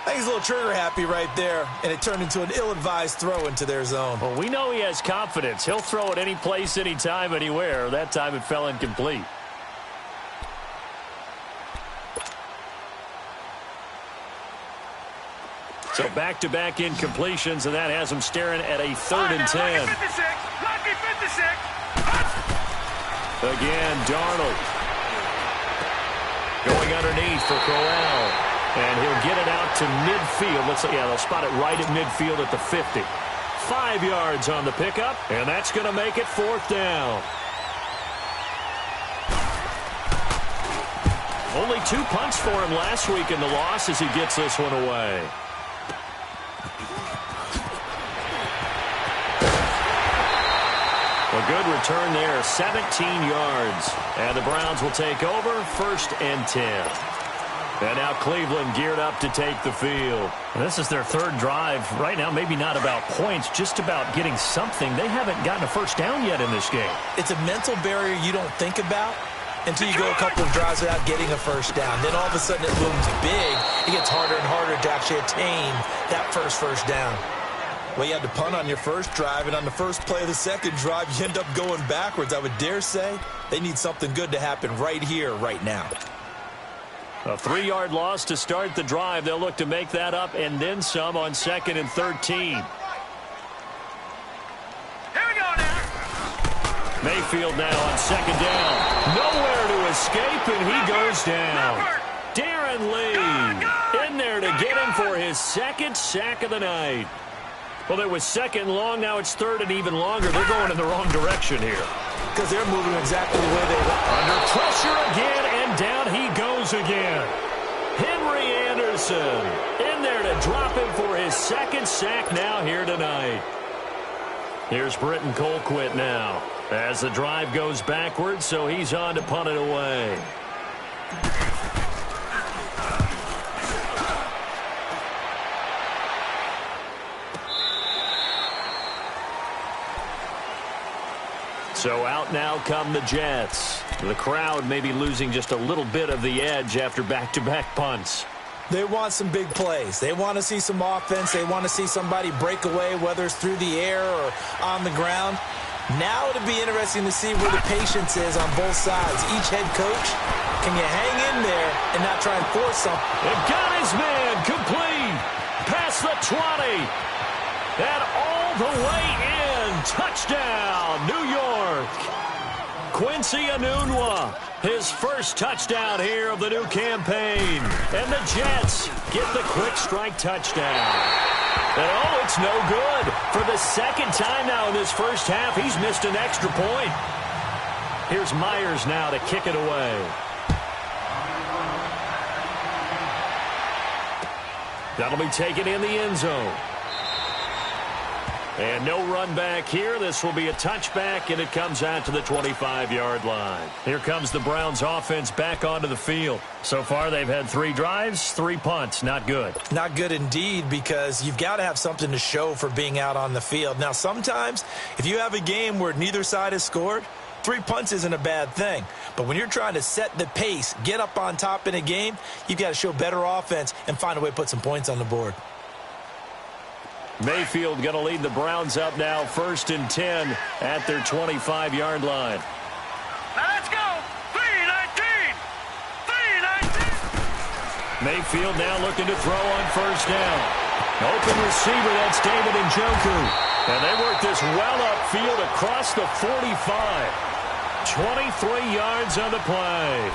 think he's a little trigger happy right there, and it turned into an ill-advised throw into their zone. Well, we know he has confidence. He'll throw it any place, anytime, anywhere. That time it fell incomplete. So back-to-back incompletions, and that has him staring at a 3rd and 10. Lucky 56. Again, Darnold. Going underneath for Crowell. And he'll get it out to midfield. They'll spot it right at midfield at the 50. 5 yards on the pickup, and that's going to make it 4th down. Only 2 punts for him last week in the loss as he gets this one away. A good return there, 17 yards. And the Browns will take over, 1st and 10. And now Cleveland geared up to take the field. And this is their 3rd drive. Right now, maybe not about points, just about getting something. They haven't gotten a first down yet in this game. It's a mental barrier you don't think about until you go a couple of drives without getting a first down. Then all of a sudden it looms big. It gets harder and harder to actually attain that first down. Well, you had to punt on your first drive, and on the first play of the second drive, you end up going backwards. I would dare say they need something good to happen right here, right now. A 3-yard loss to start the drive. They'll look to make that up and then some on 2nd and 13. Here we go now. Mayfield now on 2nd down. Nowhere to escape, and he goes down. Darren Lee in there to get him for his 2nd sack of the night. Well, it was 2nd long. Now it's 3rd and even longer. They're going in the wrong direction here. Because they're moving exactly the way they want. Under pressure again, and down he goes again. Henry Anderson in there to drop him for his 2nd sack now here tonight. Here's Britton Colquitt now as the drive goes backwards, so he's on to punt it away. So out now come the Jets. The crowd may be losing just a little bit of the edge after back-to-back punts. They want some big plays. They want to see some offense. They want to see somebody break away, whether it's through the air or on the ground. Now it'll be interesting to see where the patience is on both sides. Each head coach, can you hang in there and not try and force something? It got his man complete. Past the 20. And all the way in. Touchdown, New York. Quincy Enunwa, his first touchdown here of the new campaign. And the Jets get the quick strike touchdown. And oh, it's no good. For the 2nd time now in this first half, he's missed an extra point. Here's Myers now to kick it away. That'll be taken in the end zone. And no run back here. This will be a touchback, and it comes out to the 25-yard line. Here comes the Browns offense back onto the field. So far, they've had 3 drives, 3 punts. Not good. Not good indeed, because you've got to have something to show for being out on the field. Now, sometimes, if you have a game where neither side has scored, 3 punts isn't a bad thing. But when you're trying to set the pace, get up on top in a game, you've got to show better offense and find a way to put some points on the board. Mayfield going to lead the Browns up now, 1st and 10 at their 25-yard line. Now let's go. 3-19. 3-19. Mayfield now looking to throw on 1st down. Open receiver, that's David Njoku. And they work this well upfield across the 45. 23 yards on the play.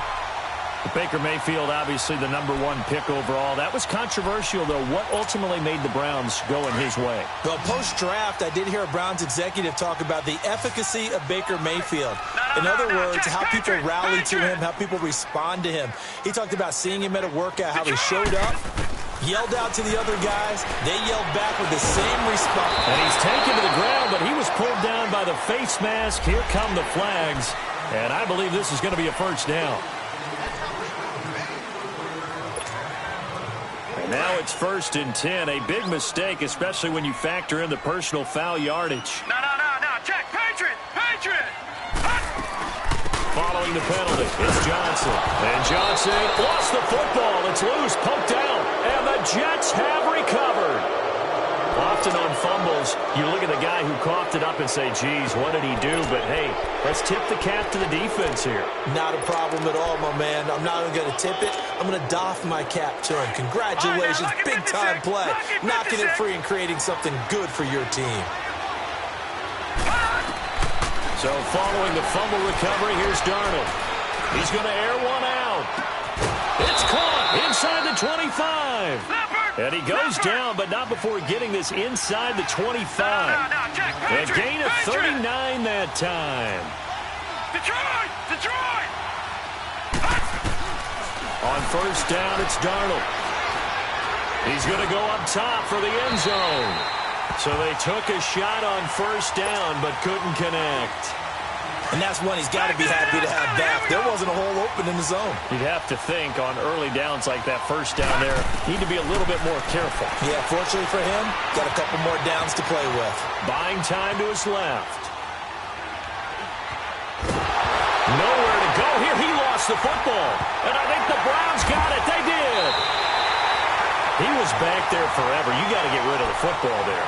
Baker Mayfield, obviously the #1 pick overall. That was controversial, though. What ultimately made the Browns go in his way? Well, post-draft, I did hear a Browns executive talk about the efficacy of Baker Mayfield. In other words, how people rally to him, how people respond to him. He talked about seeing him at a workout, how he showed up, yelled out to the other guys. They yelled back with the same response. And he's taken to the ground, but he was pulled down by the face mask. Here come the flags. And I believe this is going to be a 1st down. Now it's 1st and 10. A big mistake, especially when you factor in the personal foul yardage. No. Check. Patriot. Following the penalty, it's Johnson. And Johnson lost the football. It's loose, poked out. And the Jets have recovered. Often on fumbles, you look at the guy who coughed it up and say, geez, what did he do? But, hey, let's tip the cap to the defense here. Not a problem at all, my man. I'm not even going to tip it. I'm going to doff my cap to him. Congratulations, big-time play. Knocking it free and creating something good for your team. So following the fumble recovery, here's Darnold. He's going to air one out. inside the 25. And he goes down, but not before getting this inside the 25. A gain of 39 that time. Detroit! On first down, it's Darnold. He's going to go up top for the end zone. So they took a shot on first down, but couldn't connect. And that's one he's got to be happy to have back. There wasn't a hole open in the zone. You'd have to think on early downs like that first down there, need to be a little bit more careful. Yeah, fortunately for him, got a couple more downs to play with. Buying time to his left. Nowhere to go here. He lost the football. And I think the Browns got it. They did. He was back there forever. You got to get rid of the football there.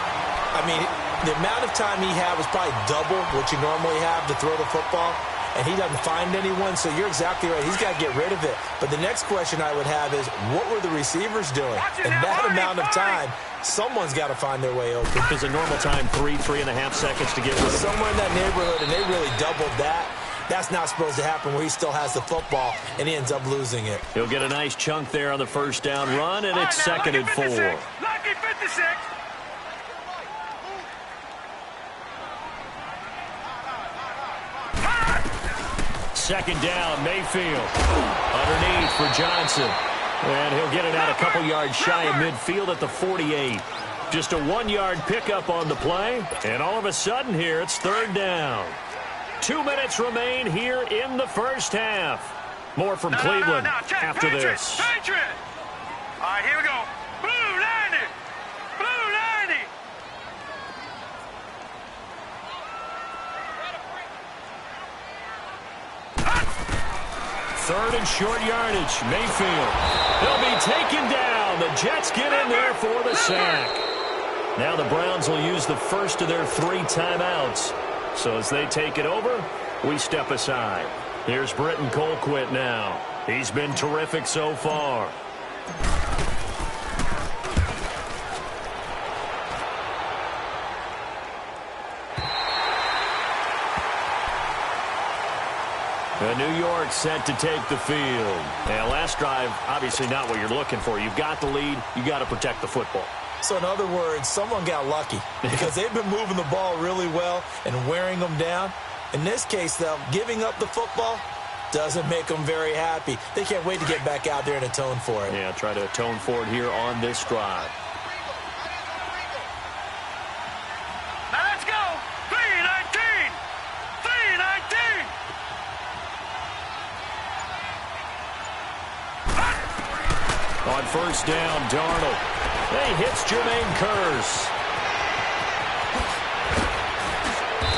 I mean, the amount of time he had was probably double what you normally have to throw the football, and he doesn't find anyone, so you're exactly right. He's got to get rid of it. But the next question I would have is, what were the receivers doing? In that amount of time, someone's got to find their way open. Because a normal time, 3.5 seconds to get rid of it. Somewhere in that neighborhood, and they really doubled that. That's not supposed to happen where he still has the football, and he ends up losing it. He'll get a nice chunk there on the first down run, and it's second and 4. Lucky 56. Second down, Mayfield. Underneath for Johnson. And he'll get it out a couple yards shy of midfield at the 48. Just a 1-yard pickup on the play. And all of a sudden here, it's third down. 2 minutes remain here in the first half. More from Cleveland after this. Patriot. All right, here we go. Blue 90. Blue 90. Third and short yardage. Mayfield. He'll be taken down. The Jets get in there for the sack. Now the Browns will use the first of their 3 timeouts. So as they take it over, we step aside. Here's Britton Colquitt now. He's been terrific so far. New York set to take the field. And last drive, obviously not what you're looking for. You've got the lead. You got to protect the football. So in other words, someone got lucky because they've been moving the ball really well and wearing them down. In this case, though, giving up the football doesn't make them very happy. They can't wait to get back out there and atone for it. Yeah, try to atone for it here on this drive. Now let's go. 3-19. 3-19. On first down, Darnold. He hits Jermaine Kearse.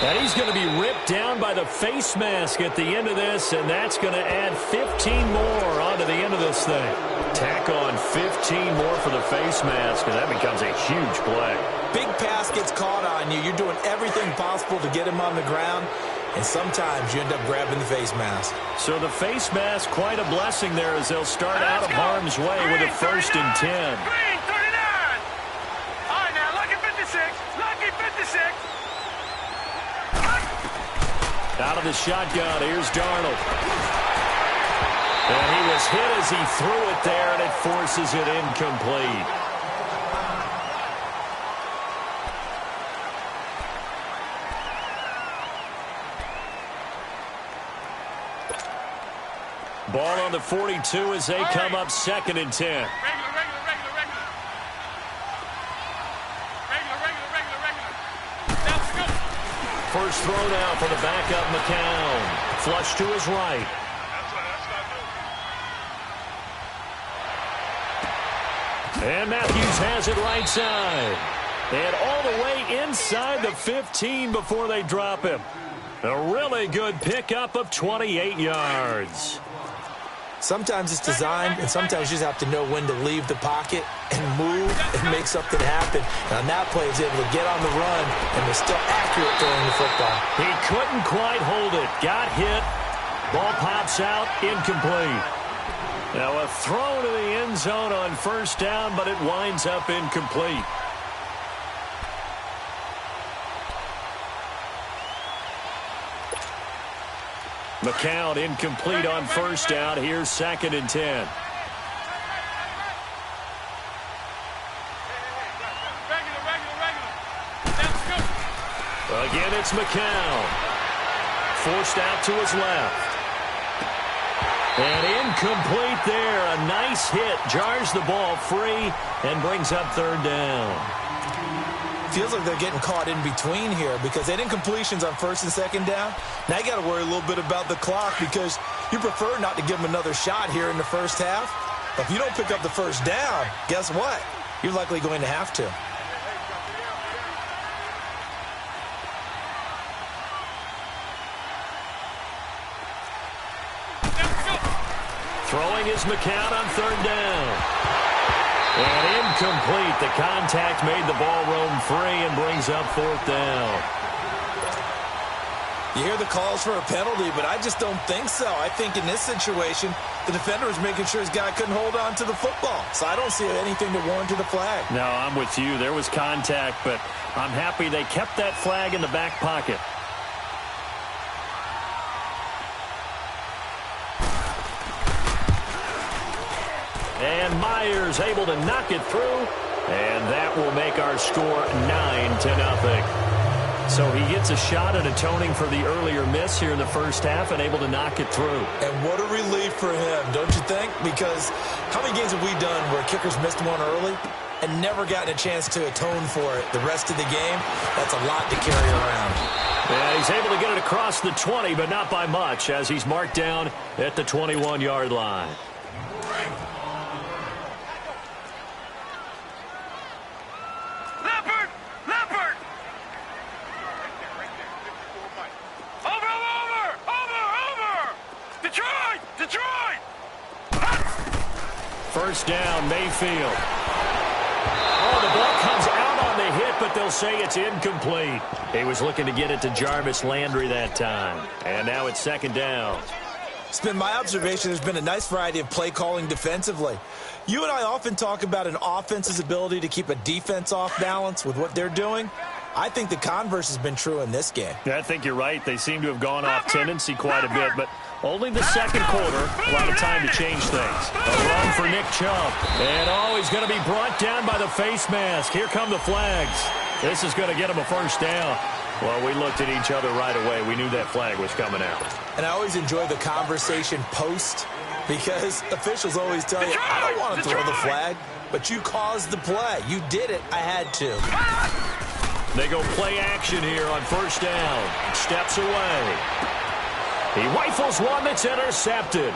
And he's going to be ripped down by the face mask at the end of this, and that's going to add 15 more onto the end of this thing. Tack on 15 more for the face mask, and that becomes a huge play. Big pass gets caught on you. You're doing everything possible to get him on the ground, and sometimes you end up grabbing the face mask. So the face mask, quite a blessing there as they'll start out of harm's way with a 1st and 10. Green 39. All right, now, lucky 56. Lucky 56. Out of the shotgun, here's Darnold. And he was hit as he threw it there, and it forces it incomplete. Ball on the 42 as they come up 2nd and 10. First throw now for the backup McCown. Flush to his right. And Matthews has it right side. And all the way inside the 15 before they drop him. A really good pickup of 28 yards. Sometimes it's designed, and sometimes you just have to know when to leave the pocket and move and make something happen. And on that play, he's able to get on the run, and was still accurate throwing the football. He couldn't quite hold it. Got hit. Ball pops out, incomplete. Now a throw to the end zone on first down, but it winds up incomplete. McCown incomplete on first down. Here's 2nd and 10. Again, it's McCown. Forced out to his left. And incomplete there. A nice hit. Jars the ball free and brings up third down. Feels like they're getting caught in between here because they had incompletions on first and second down. Now you got to worry a little bit about the clock because you prefer not to give them another shot here in the first half. But if you don't pick up the first down, guess what? You're likely going to have to. Throwing is McCown on third down. And incomplete. The contact made the ball roam free and brings up fourth down. You hear the calls for a penalty, but I just don't think so. I think in this situation, the defender was making sure his guy couldn't hold on to the football. So I don't see anything to warrant the flag. No, I'm with you. There was contact, but I'm happy they kept that flag in the back pocket. And Myers able to knock it through, and that will make our score 9-0. So he gets a shot at atoning for the earlier miss here in the first half and able to knock it through. And what a relief for him, don't you think? Because how many games have we done where kickers missed one early and never gotten a chance to atone for it the rest of the game? That's a lot to carry around. Yeah, he's able to get it across the 20, but not by much as he's marked down at the 21-yard line. First down, Mayfield. Oh, the ball comes out on the hit, but they'll say it's incomplete. He was looking to get it to Jarvis Landry that time. And now it's second down. It's been my observation there's been a nice variety of play calling defensively. You and I often talk about an offense's ability to keep a defense off balance with what they're doing. I think the converse has been true in this game. Yeah, I think you're right. They seem to have gone off tendency quite a bit, but only the second quarter, a lot of time to change things. A run for Nick Chubb. And, he's going to be brought down by the face mask. Here come the flags. This is going to get him a first down. Well, we looked at each other right away. We knew that flag was coming out. And I always enjoy the conversation post because officials always tell you, I don't want to throw the flag, but you caused the play. You did it. I had to. They go play action here on first down. Steps away. He rifles one that's intercepted.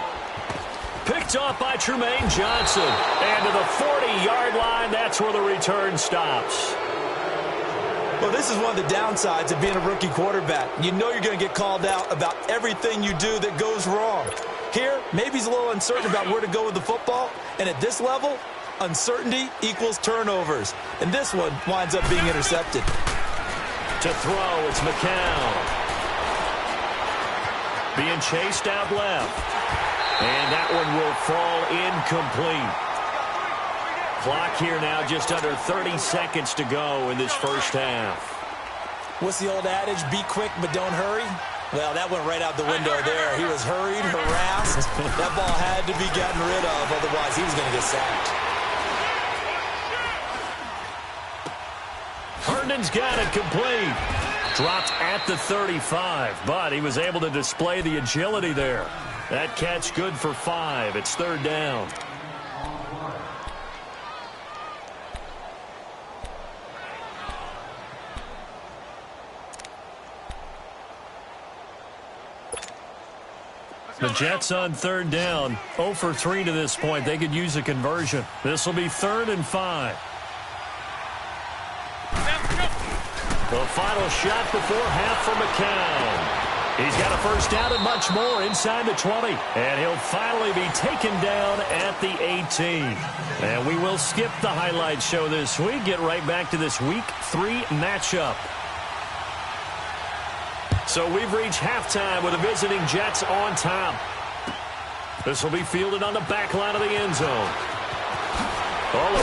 Picked off by Tremaine Johnson. And to the 40-yard line, that's where the return stops. Well, this is one of the downsides of being a rookie quarterback. You know you're going to get called out about everything you do that goes wrong. Here, maybe he's a little uncertain about where to go with the football. And at this level, uncertainty equals turnovers. And this one winds up being intercepted. To throw, it's McCown. Being chased out left. And that one will fall incomplete. Clock here now just under 30 seconds to go in this first half. What's the old adage? Be quick, but don't hurry. Well, that went right out the window there. He was hurried, harassed. That ball had to be gotten rid of, otherwise he was going to get sacked. Herndon's got it complete. Dropped at the 35, but he was able to display the agility there. That catch good for 5. It's third down. The Jets on third down, 0 for 3 to this point. They could use a conversion. This will be 3rd and 5. The final shot before half for McCown. He's got a first down and much more inside the 20. And he'll finally be taken down at the 18. And we will skip the highlight show this week. Get right back to this Week 3 matchup. So we've reached halftime with the visiting Jets on top. This will be fielded on the back line of the end zone. Oh,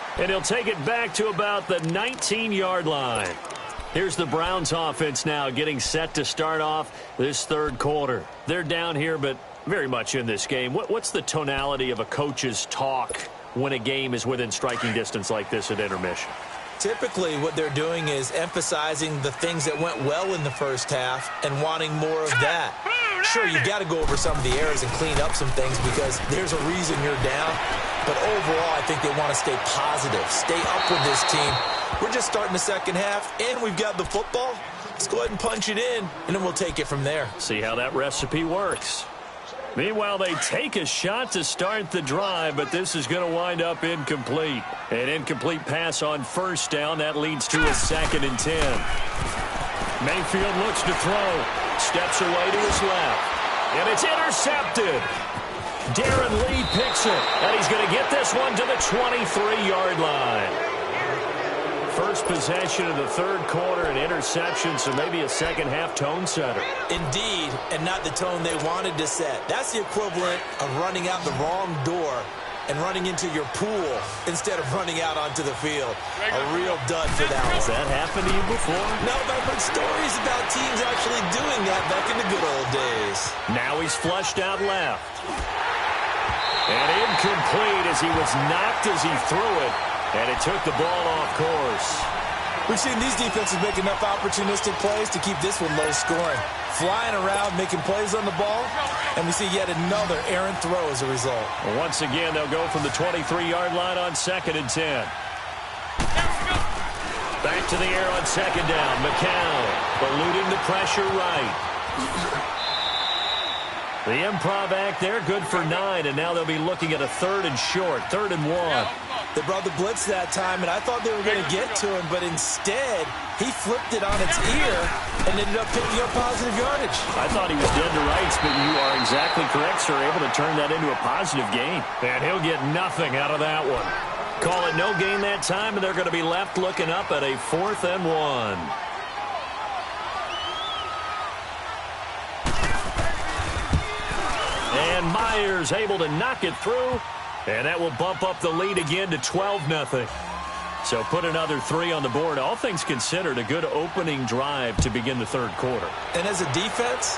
360. And he'll take it back to about the 19-yard line. Here's the Browns offense now getting set to start off this third quarter. They're down here, but very much in this game. What's the tonality of a coach's talk when a game is within striking distance like this at intermission? Typically, what they're doing is emphasizing the things that went well in the first half and wanting more of that. Sure, you got to go over some of the errors and clean up some things because there's a reason you're down. But overall, I think they want to stay positive, stay up with this team. We're just starting the second half, and we've got the football. Let's go ahead and punch it in, and then we'll take it from there. See how that recipe works. Meanwhile, they take a shot to start the drive, but this is going to wind up incomplete. An incomplete pass on first down. That leads to a 2nd and 10. Mayfield looks to throw. Steps away to his left. And it's intercepted. Darren Lee picks it. And he's going to get this one to the 23-yard line. First possession of the third quarter, an interception, so maybe a second-half tone setter. Indeed, and not the tone they wanted to set. That's the equivalent of running out the wrong door and running into your pool instead of running out onto the field. A real dud for that one. Has that happened to you before? No, but I've heard stories about teams actually doing that back in the good old days. Now he's flushed out left. And incomplete as he was knocked as he threw it. And it took the ball off course. We've seen these defenses make enough opportunistic plays to keep this one low scoring. Flying around, making plays on the ball, and we see yet another errant throw as a result. Well, once again, they'll go from the 23-yard line on 2nd and 10. Back to the air on 2nd down. McCown eluding the pressure right. The improv act there, good for 9, and now they'll be looking at a 3rd and short, 3rd and 1. They brought the blitz that time, and I thought they were going to get to him, but instead, he flipped it on its ear and ended up picking up positive yardage. I thought he was dead to rights, but you are exactly correct, sir, able to turn that into a positive gain. And he'll get nothing out of that one. Call it no gain that time, and they're going to be left looking up at a 4th and 1. And Myers able to knock it through. And that will bump up the lead again to 12-0. So put another 3 on the board. All things considered, a good opening drive to begin the third quarter. And as a defense,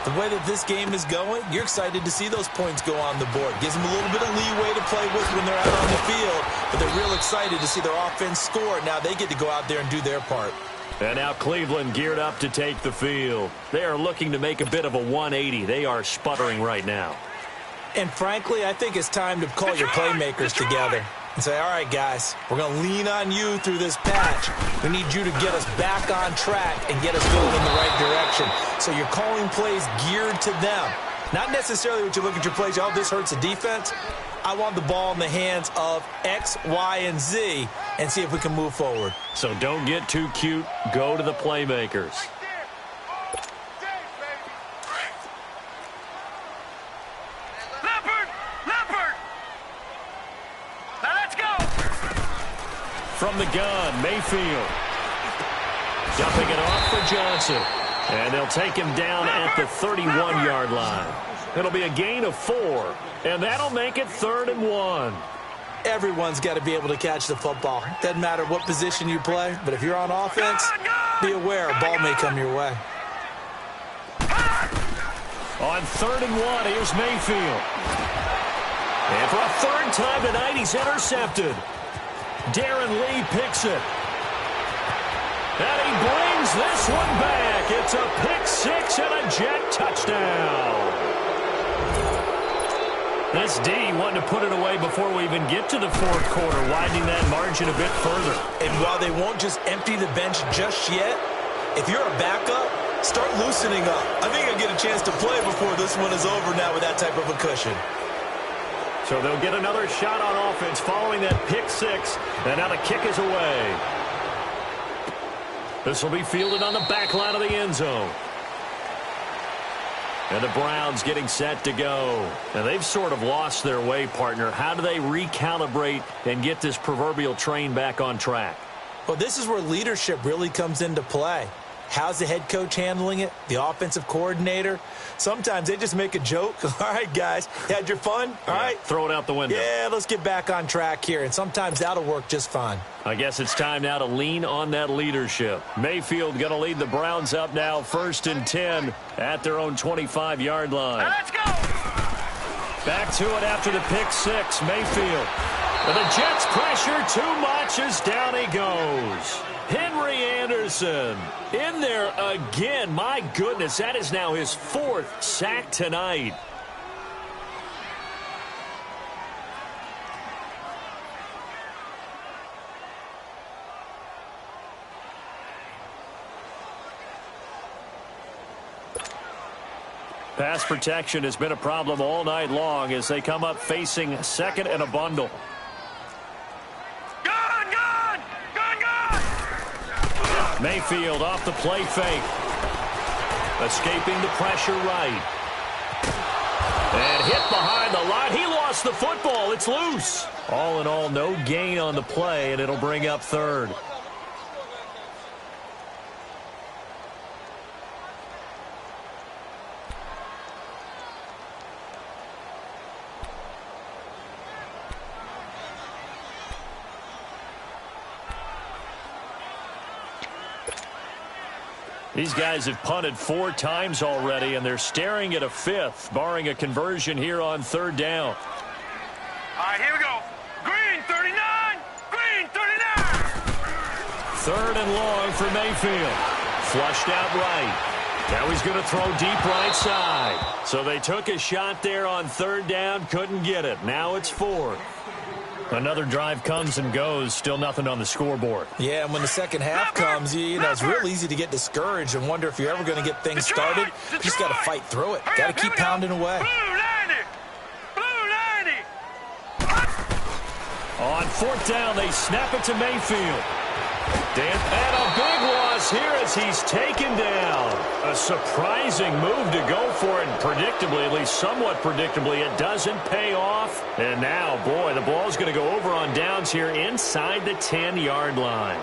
the way that this game is going, you're excited to see those points go on the board. Gives them a little bit of leeway to play with when they're out on the field. But they're real excited to see their offense score. Now they get to go out there and do their part. And now Cleveland geared up to take the field. They are looking to make a bit of a 180. They are sputtering right now. And frankly, I think it's time to call your playmakers together and say, all right, guys, we're going to lean on you through this patch. We need you to get us back on track and get us going in the right direction. So you're calling plays geared to them. Not necessarily what you look at your plays, oh, this hurts the defense. I want the ball in the hands of X, Y, and Z and see if we can move forward. So don't get too cute. Go to the playmakers. From the gun, Mayfield. Dumping it off for Johnson. And they'll take him down at the 31-yard line. It'll be a gain of 4. And that'll make it 3rd and 1. Everyone's got to be able to catch the football. Doesn't matter what position you play, but if you're on offense, be aware a ball may come your way. On 3rd and 1, here's Mayfield. And for a 3rd time tonight, he's intercepted. Darren Lee picks it. And he brings this one back. It's a pick 6 and a jet touchdown. This D wanting to put it away before we even get to the fourth quarter, widening that margin a bit further. And while they won't just empty the bench just yet, if you're a backup, start loosening up. I think I'll get a chance to play before this one is over now with that type of a cushion. So they'll get another shot on offense following that pick 6. And now the kick is away. This will be fielded on the back line of the end zone. And the Browns getting set to go. And they've sort of lost their way, partner. How do they recalibrate and get this proverbial train back on track? Well, this is where leadership really comes into play. How's the head coach handling it? The offensive coordinator? Sometimes they just make a joke. All right, guys, had your fun? All right. Throw it out the window. Yeah, let's get back on track here. And sometimes that'll work just fine. I guess it's time now to lean on that leadership. Mayfield going to lead the Browns up now 1st and 10 at their own 25-yard line. Let's go! Back to it after the pick 6. Mayfield And the Jets pressure too much as down he goes. Henry Anderson in there again. My goodness, that is now his 4th sack tonight. Pass protection has been a problem all night long as they come up facing 2nd and a bundle. Mayfield off the play fake. Escaping the pressure right. And hit behind the line. He lost the football. It's loose. All in all, no gain on the play, and it'll bring up 3rd. These guys have punted 4 times already, and they're staring at a 5th, barring a conversion here on 3rd down. All right, here we go. Green 39. Green 39. 3rd and long for Mayfield. Flushed out right. Now he's going to throw deep right side. So they took a shot there on 3rd down, couldn't get it. Now it's 4th. Another drive comes and goes, still nothing on the scoreboard. Yeah, and when the second half comes, you know, it's real easy to get discouraged and wonder if you're ever going to get things started. You just got to fight through it. Got to keep pounding away. On 4th down, they snap it to Mayfield. And a big loss here as he's taken down. A surprising move to go for it, and predictably, at least somewhat predictably, it doesn't pay off. And now, boy, the ball's going to go over on downs here inside the 10-yard line.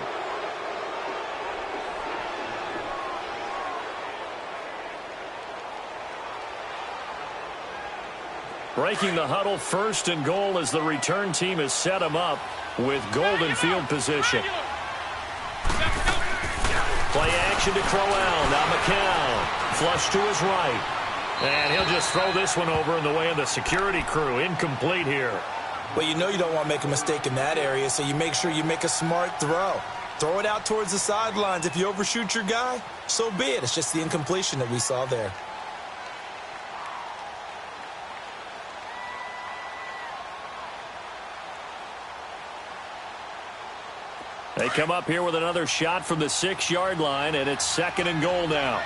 Breaking the huddle, 1st and goal as the return team has set him up with golden field position. Play action to Crowell. Now McCown. Flush to his right. And he'll just throw this one over in the way of the security crew. Incomplete here. Well, you know you don't want to make a mistake in that area, so you make sure you make a smart throw. Throw it out towards the sidelines. If you overshoot your guy, so be it. It's just the incompletion that we saw there. They come up here with another shot from the 6-yard line, and it's 2nd and goal now.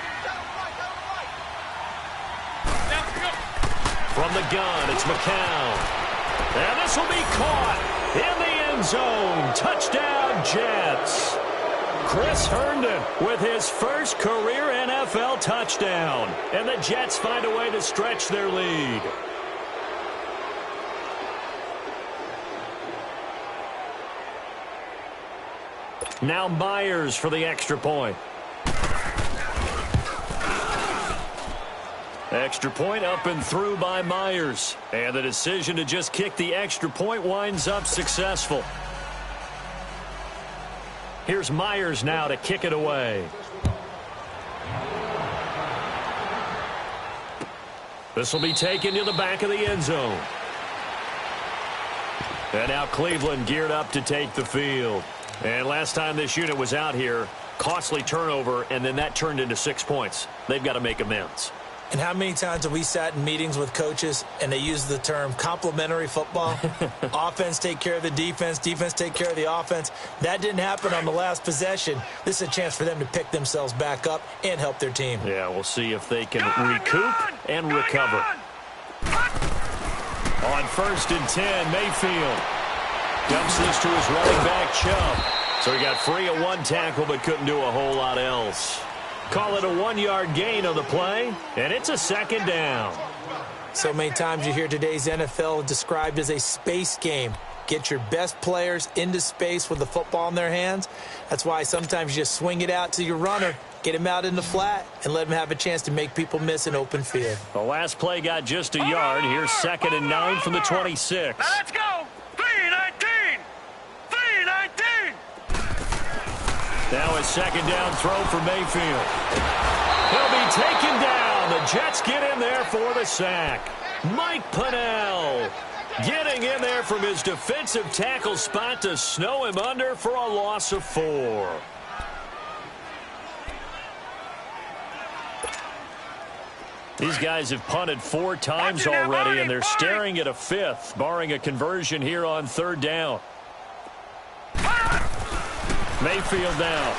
From the gun, it's McCown. And this will be caught in the end zone. Touchdown, Jets. Chris Herndon with his first career NFL touchdown. And the Jets find a way to stretch their lead. Now Myers for the extra point. Extra point up and through by Myers. And the decision to just kick the extra point winds up successful. Here's Myers now to kick it away. This will be taken to the back of the end zone. And now Cleveland geared up to take the field. And last time this unit was out here, costly turnover, and then that turned into 6 points. They've got to make amends. And how many times have we sat in meetings with coaches and they use the term complementary football? Offense take care of the defense, defense take care of the offense. That didn't happen on the last possession. This is a chance for them to pick themselves back up and help their team. Yeah, we'll see if they can recoup and recover. On 1st and 10, Mayfield dumps this to his running back, Chubb. So he got free of one tackle but couldn't do a whole lot else. Call it a 1-yard gain on the play, and it's a 2nd down. So many times you hear today's NFL described as a space game. Get your best players into space with the football in their hands. That's why sometimes you just swing it out to your runner, get him out in the flat, and let him have a chance to make people miss an open field. The last play got just a yard. Here's 2nd and 9 from the 26. Let's go. 3-19. 3-19. Now a 2nd down throw for Mayfield. He'll be taken down. The Jets get in there for the sack. Mike Pennell Getting in there from his defensive tackle spot to snow him under for a loss of 4. These guys have punted 4 times already, and they're staring at a 5th, barring a conversion here on 3rd down. Mayfield now.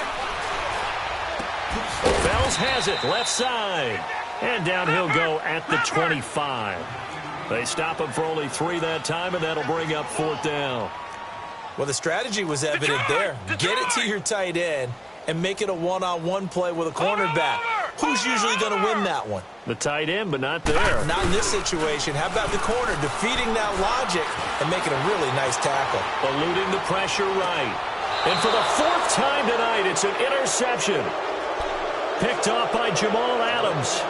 Fells has it, left side. And down he'll go at the 25. They stop him for only 3 that time, and that'll bring up 4th down. Well, the strategy was evident there. Get it to your tight end and make it a one-on-one play with a cornerback. Who's usually going to win that one? The tight end, but not there. Not in this situation. How about the corner defeating that logic and making a really nice tackle? Eluding the pressure right. And for the 4th time tonight, it's an interception. Picked off by Jamal Adams.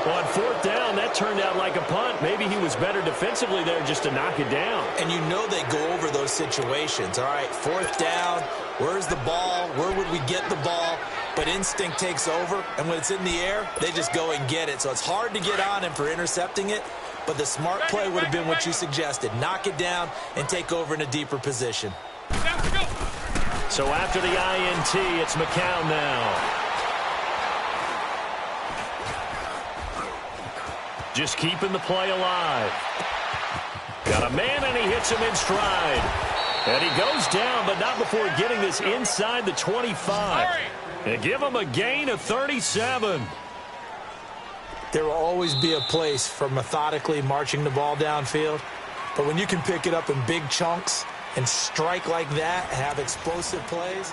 On 4th down, that turned out like a punt. Maybe he was better defensively there just to knock it down. And you know they go over those situations. All right, 4th down, where's the ball? Where would we get the ball? But instinct takes over, and when it's in the air, they just go and get it. So it's hard to get on him for intercepting it, but the smart play would have been what you suggested. Knock it down and take over in a deeper position. So after the INT, it's McCown now. Just keeping the play alive. Got a man, and he hits him in stride. And he goes down, but not before getting this inside the 25. And give him a gain of 37. There will always be a place for methodically marching the ball downfield. But when you can pick it up in big chunks and strike like that, have explosive plays.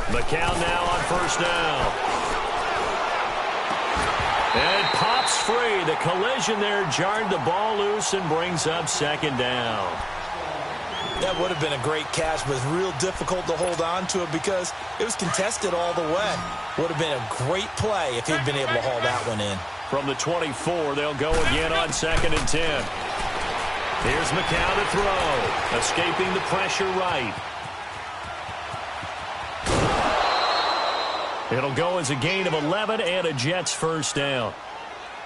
McCown now on 1st down. And it pops free. The collision there jarred the ball loose and brings up 2nd down. That would have been a great catch, but it's real difficult to hold on to it because it was contested all the way. Would have been a great play if he'd been able to haul that one in. From the 24, they'll go again on 2nd and 10. Here's McCown to throw. Escaping the pressure right. It'll go as a gain of 11 and a Jets 1st down.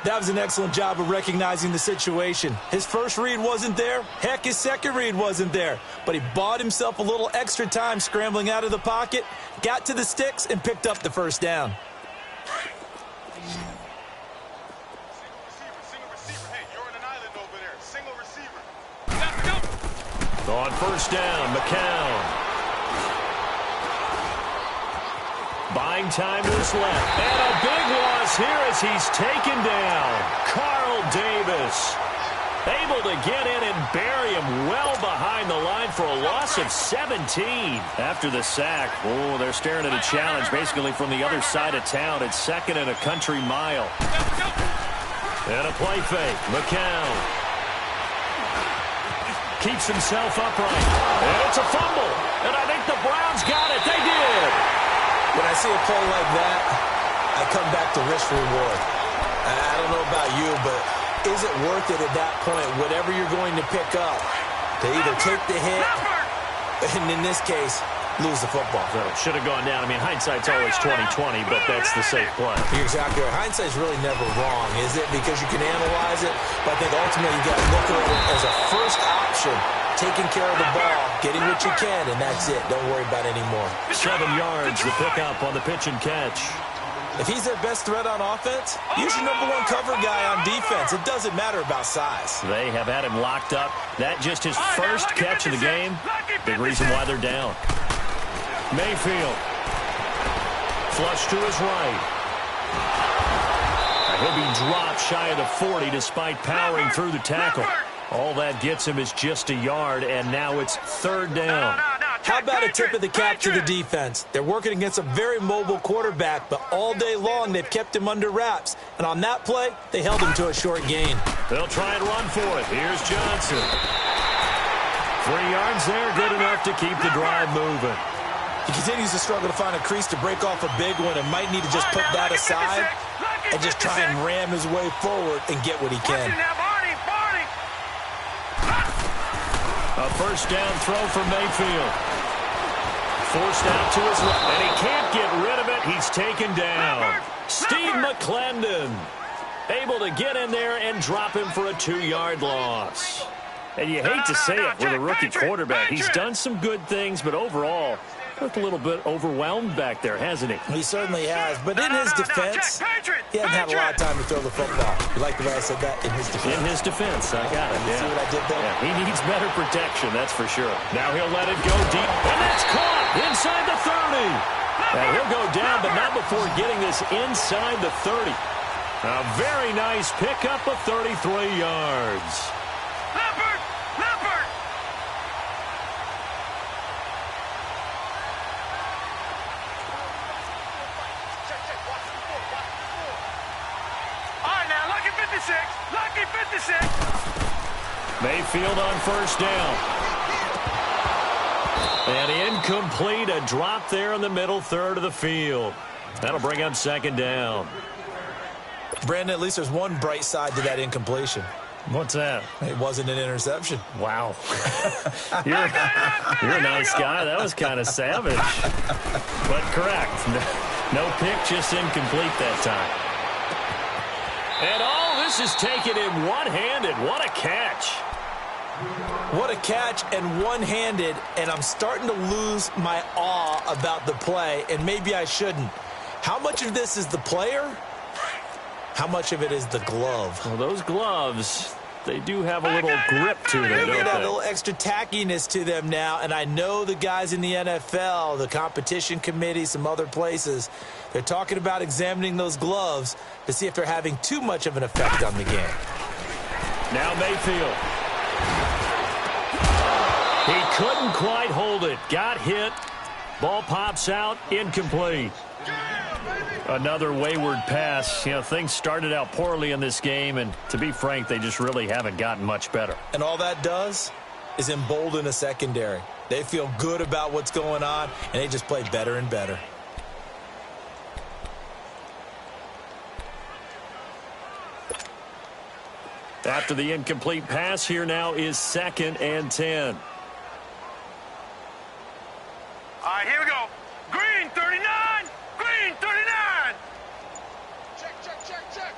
That was an excellent job of recognizing the situation. His first read wasn't there. Heck, his second read wasn't there. But he bought himself a little extra time scrambling out of the pocket, got to the sticks, and picked up the 1st down. On 1st down, McCown. Buying time to his left. And a big loss here as he's taken down. Carl Davis able to get in and bury him well behind the line for a loss of 17. After the sack, oh, they're staring at a challenge basically from the other side of town. It's 2nd and a country mile. And a play fake. McCown keeps himself upright. And it's a fumble. And I think the Browns got it. They did. When I see a play like that, I come back to risk reward. I don't know about you, but is it worth it at that point, whatever you're going to pick up, to either take the hit, and in this case, lose the football? So should have gone down. I mean, hindsight's always 20/20, but that's the safe play. You're exactly right. Hindsight's really never wrong, is it? Because you can analyze it, but I think ultimately you got to look at it as a first option. Taking care of the ball, getting what you can, and that's it. Don't worry about it anymore. 7 yards, the pickup on the pitch and catch. If he's their best threat on offense, use your #1 cover guy on defense. It doesn't matter about size. They have had him locked up. That just his first catch of the game. Big reason why they're down. Mayfield. Flush to his right. He'll be dropped shy of the 40 despite powering through the tackle. All that gets him is just a yard, and now it's 3rd down. How about a tip of the cap to the defense? They're working against a very mobile quarterback, but all day long they've kept him under wraps. And on that play, they held him to a short gain. They'll try and run for it. Here's Johnson. 3 yards there, good enough to keep the drive moving. He continues to struggle to find a crease to break off a big one and might need to just put that aside and just try and ram his way forward and get what he can. A first down throw for Mayfield. Forced out to his left, and he can't get rid of it. He's taken down. Steve McClendon able to get in there and drop him for a 2-yard loss. And you hate to say it with a rookie quarterback. He's done some good things, but overall, looked a little bit overwhelmed back there, hasn't he? He certainly has, but in his defense, he hasn't had a lot of time to throw the football. You like the way I said that? In his defense. In his defense, I got it. You see what I did there? Yeah, he needs better protection, that's for sure. Now he'll let it go deep, and that's caught inside the 30. Now he'll go down, but not before getting this inside the 30. A very nice pickup of 33 yards. Lucky 56. Mayfield on first down. And incomplete, a drop there in the middle third of the field. That'll bring up second down. Brandon, at least there's one bright side to that incompletion. What's that? It wasn't an interception. Wow. You're a nice guy. That was kind of savage. But correct. No pick, just incomplete that time. And all this is taken in one-handed. What a catch. What a catch and one-handed, and I'm starting to lose my awe about the play, and maybe I shouldn't. How much of this is the player? How much of it is the glove? Well, those gloves, they do have a little grip to them, don't they? They have a little extra tackiness to them now, and I know the guys in the NFL, the competition committee, some other places, they're talking about examining those gloves to see if they're having too much of an effect on the game. Now Mayfield. He couldn't quite hold it. Got hit. Ball pops out. Incomplete. Another wayward pass. You know, things started out poorly in this game, and to be frank, they just really haven't gotten much better. And all that does is embolden a secondary. They feel good about what's going on, and they just play better and better. After the incomplete pass, here now is 2nd and 10. All right, here we go. Green 39. Green 39. Check.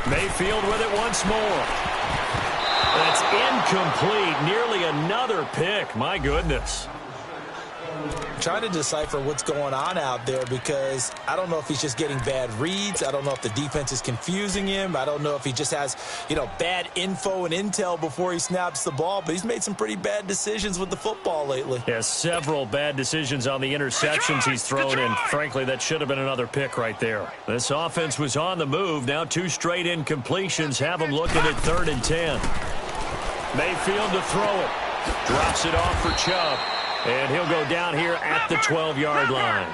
Mayfield with it once more. That's incomplete. Nearly another pick. My goodness. Trying to decipher what's going on out there because I don't know if he's just getting bad reads. I don't know if the defense is confusing him. I don't know if he just has, bad info and intel before he snaps the ball. But he's made some pretty bad decisions with the football lately. Yeah, several bad decisions on the interceptions he's thrown in. Frankly, that should have been another pick right there. This offense was on the move. Now 2 straight incompletions have him looking at 3rd and 10. Mayfield to throw it. Drops it off for Chubb. And he'll go down here at the 12-yard line.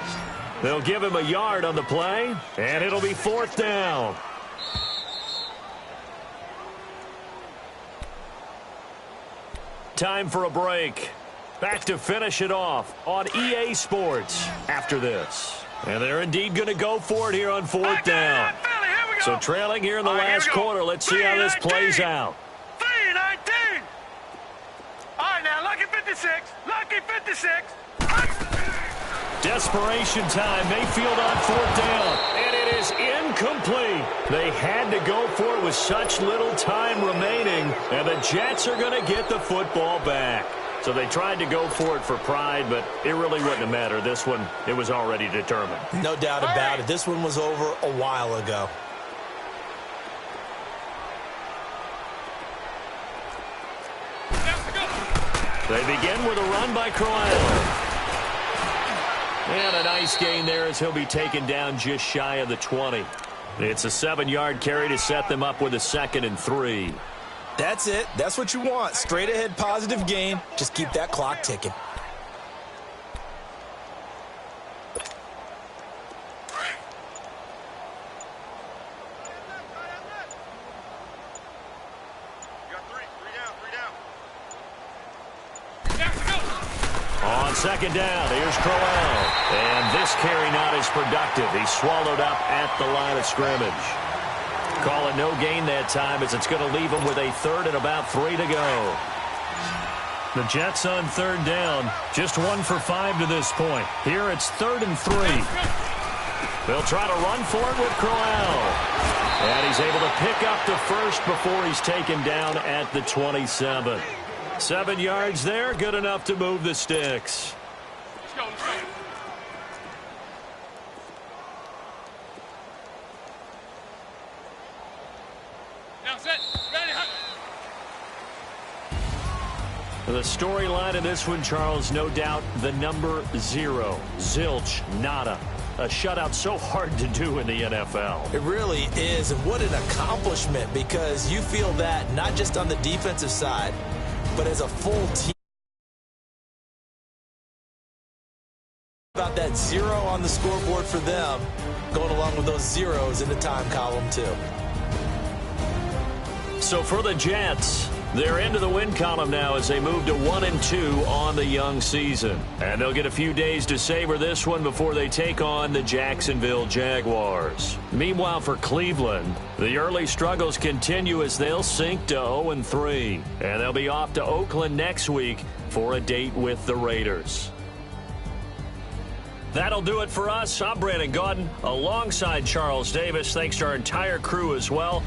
They'll give him a yard on the play, and it'll be 4th down. Time for a break. Back to finish it off on EA Sports after this. And they're indeed going to go for it here on 4th down. So trailing here in the last quarter. Let's see how this plays out. 3-19. All right, now, lucky 56. Lucky 56. Desperation time. Mayfield on 4th down. And it is incomplete. They had to go for it with such little time remaining. And the Jets are going to get the football back. So they tried to go for it for pride, but it really wouldn't have mattered. This one, it was already determined. No doubt about it. This one was over a while ago. They begin with a run by Crowell. And a nice gain there as he'll be taken down just shy of the 20. It's a 7-yard carry to set them up with a 2nd and 3. That's it. That's what you want. Straight ahead positive gain. Just keep that clock ticking. second down. Here's Crowell. And this carry not as productive. He's swallowed up at the line of scrimmage. Call it no gain that time as it's going to leave him with a third and about 3 to go. The Jets on third down. Just 1 for 5 to this point. Here it's 3rd and 3. They'll try to run for it with Crowell. And he's able to pick up to first before he's taken down at the 27. 7 yards there, good enough to move the sticks. Let's go, let's go. Now set, ready, The storyline of this one, Charles, no doubt the number 0. Zilch, nada. A shutout so hard to do in the NFL. It really is, and what an accomplishment, because you feel that not just on the defensive side, but as a full team. About that 0 on the scoreboard for them, going along with those zeros in the time column too. So for the Jets, they're into the win column now as they move to 1-2 on the young season. And they'll get a few days to savor this one before they take on the Jacksonville Jaguars. Meanwhile, for Cleveland, the early struggles continue as they'll sink to 0-3. And they'll be off to Oakland next week for a date with the Raiders. That'll do it for us. I'm Brandon Gaudin alongside Charles Davis. Thanks to our entire crew as well.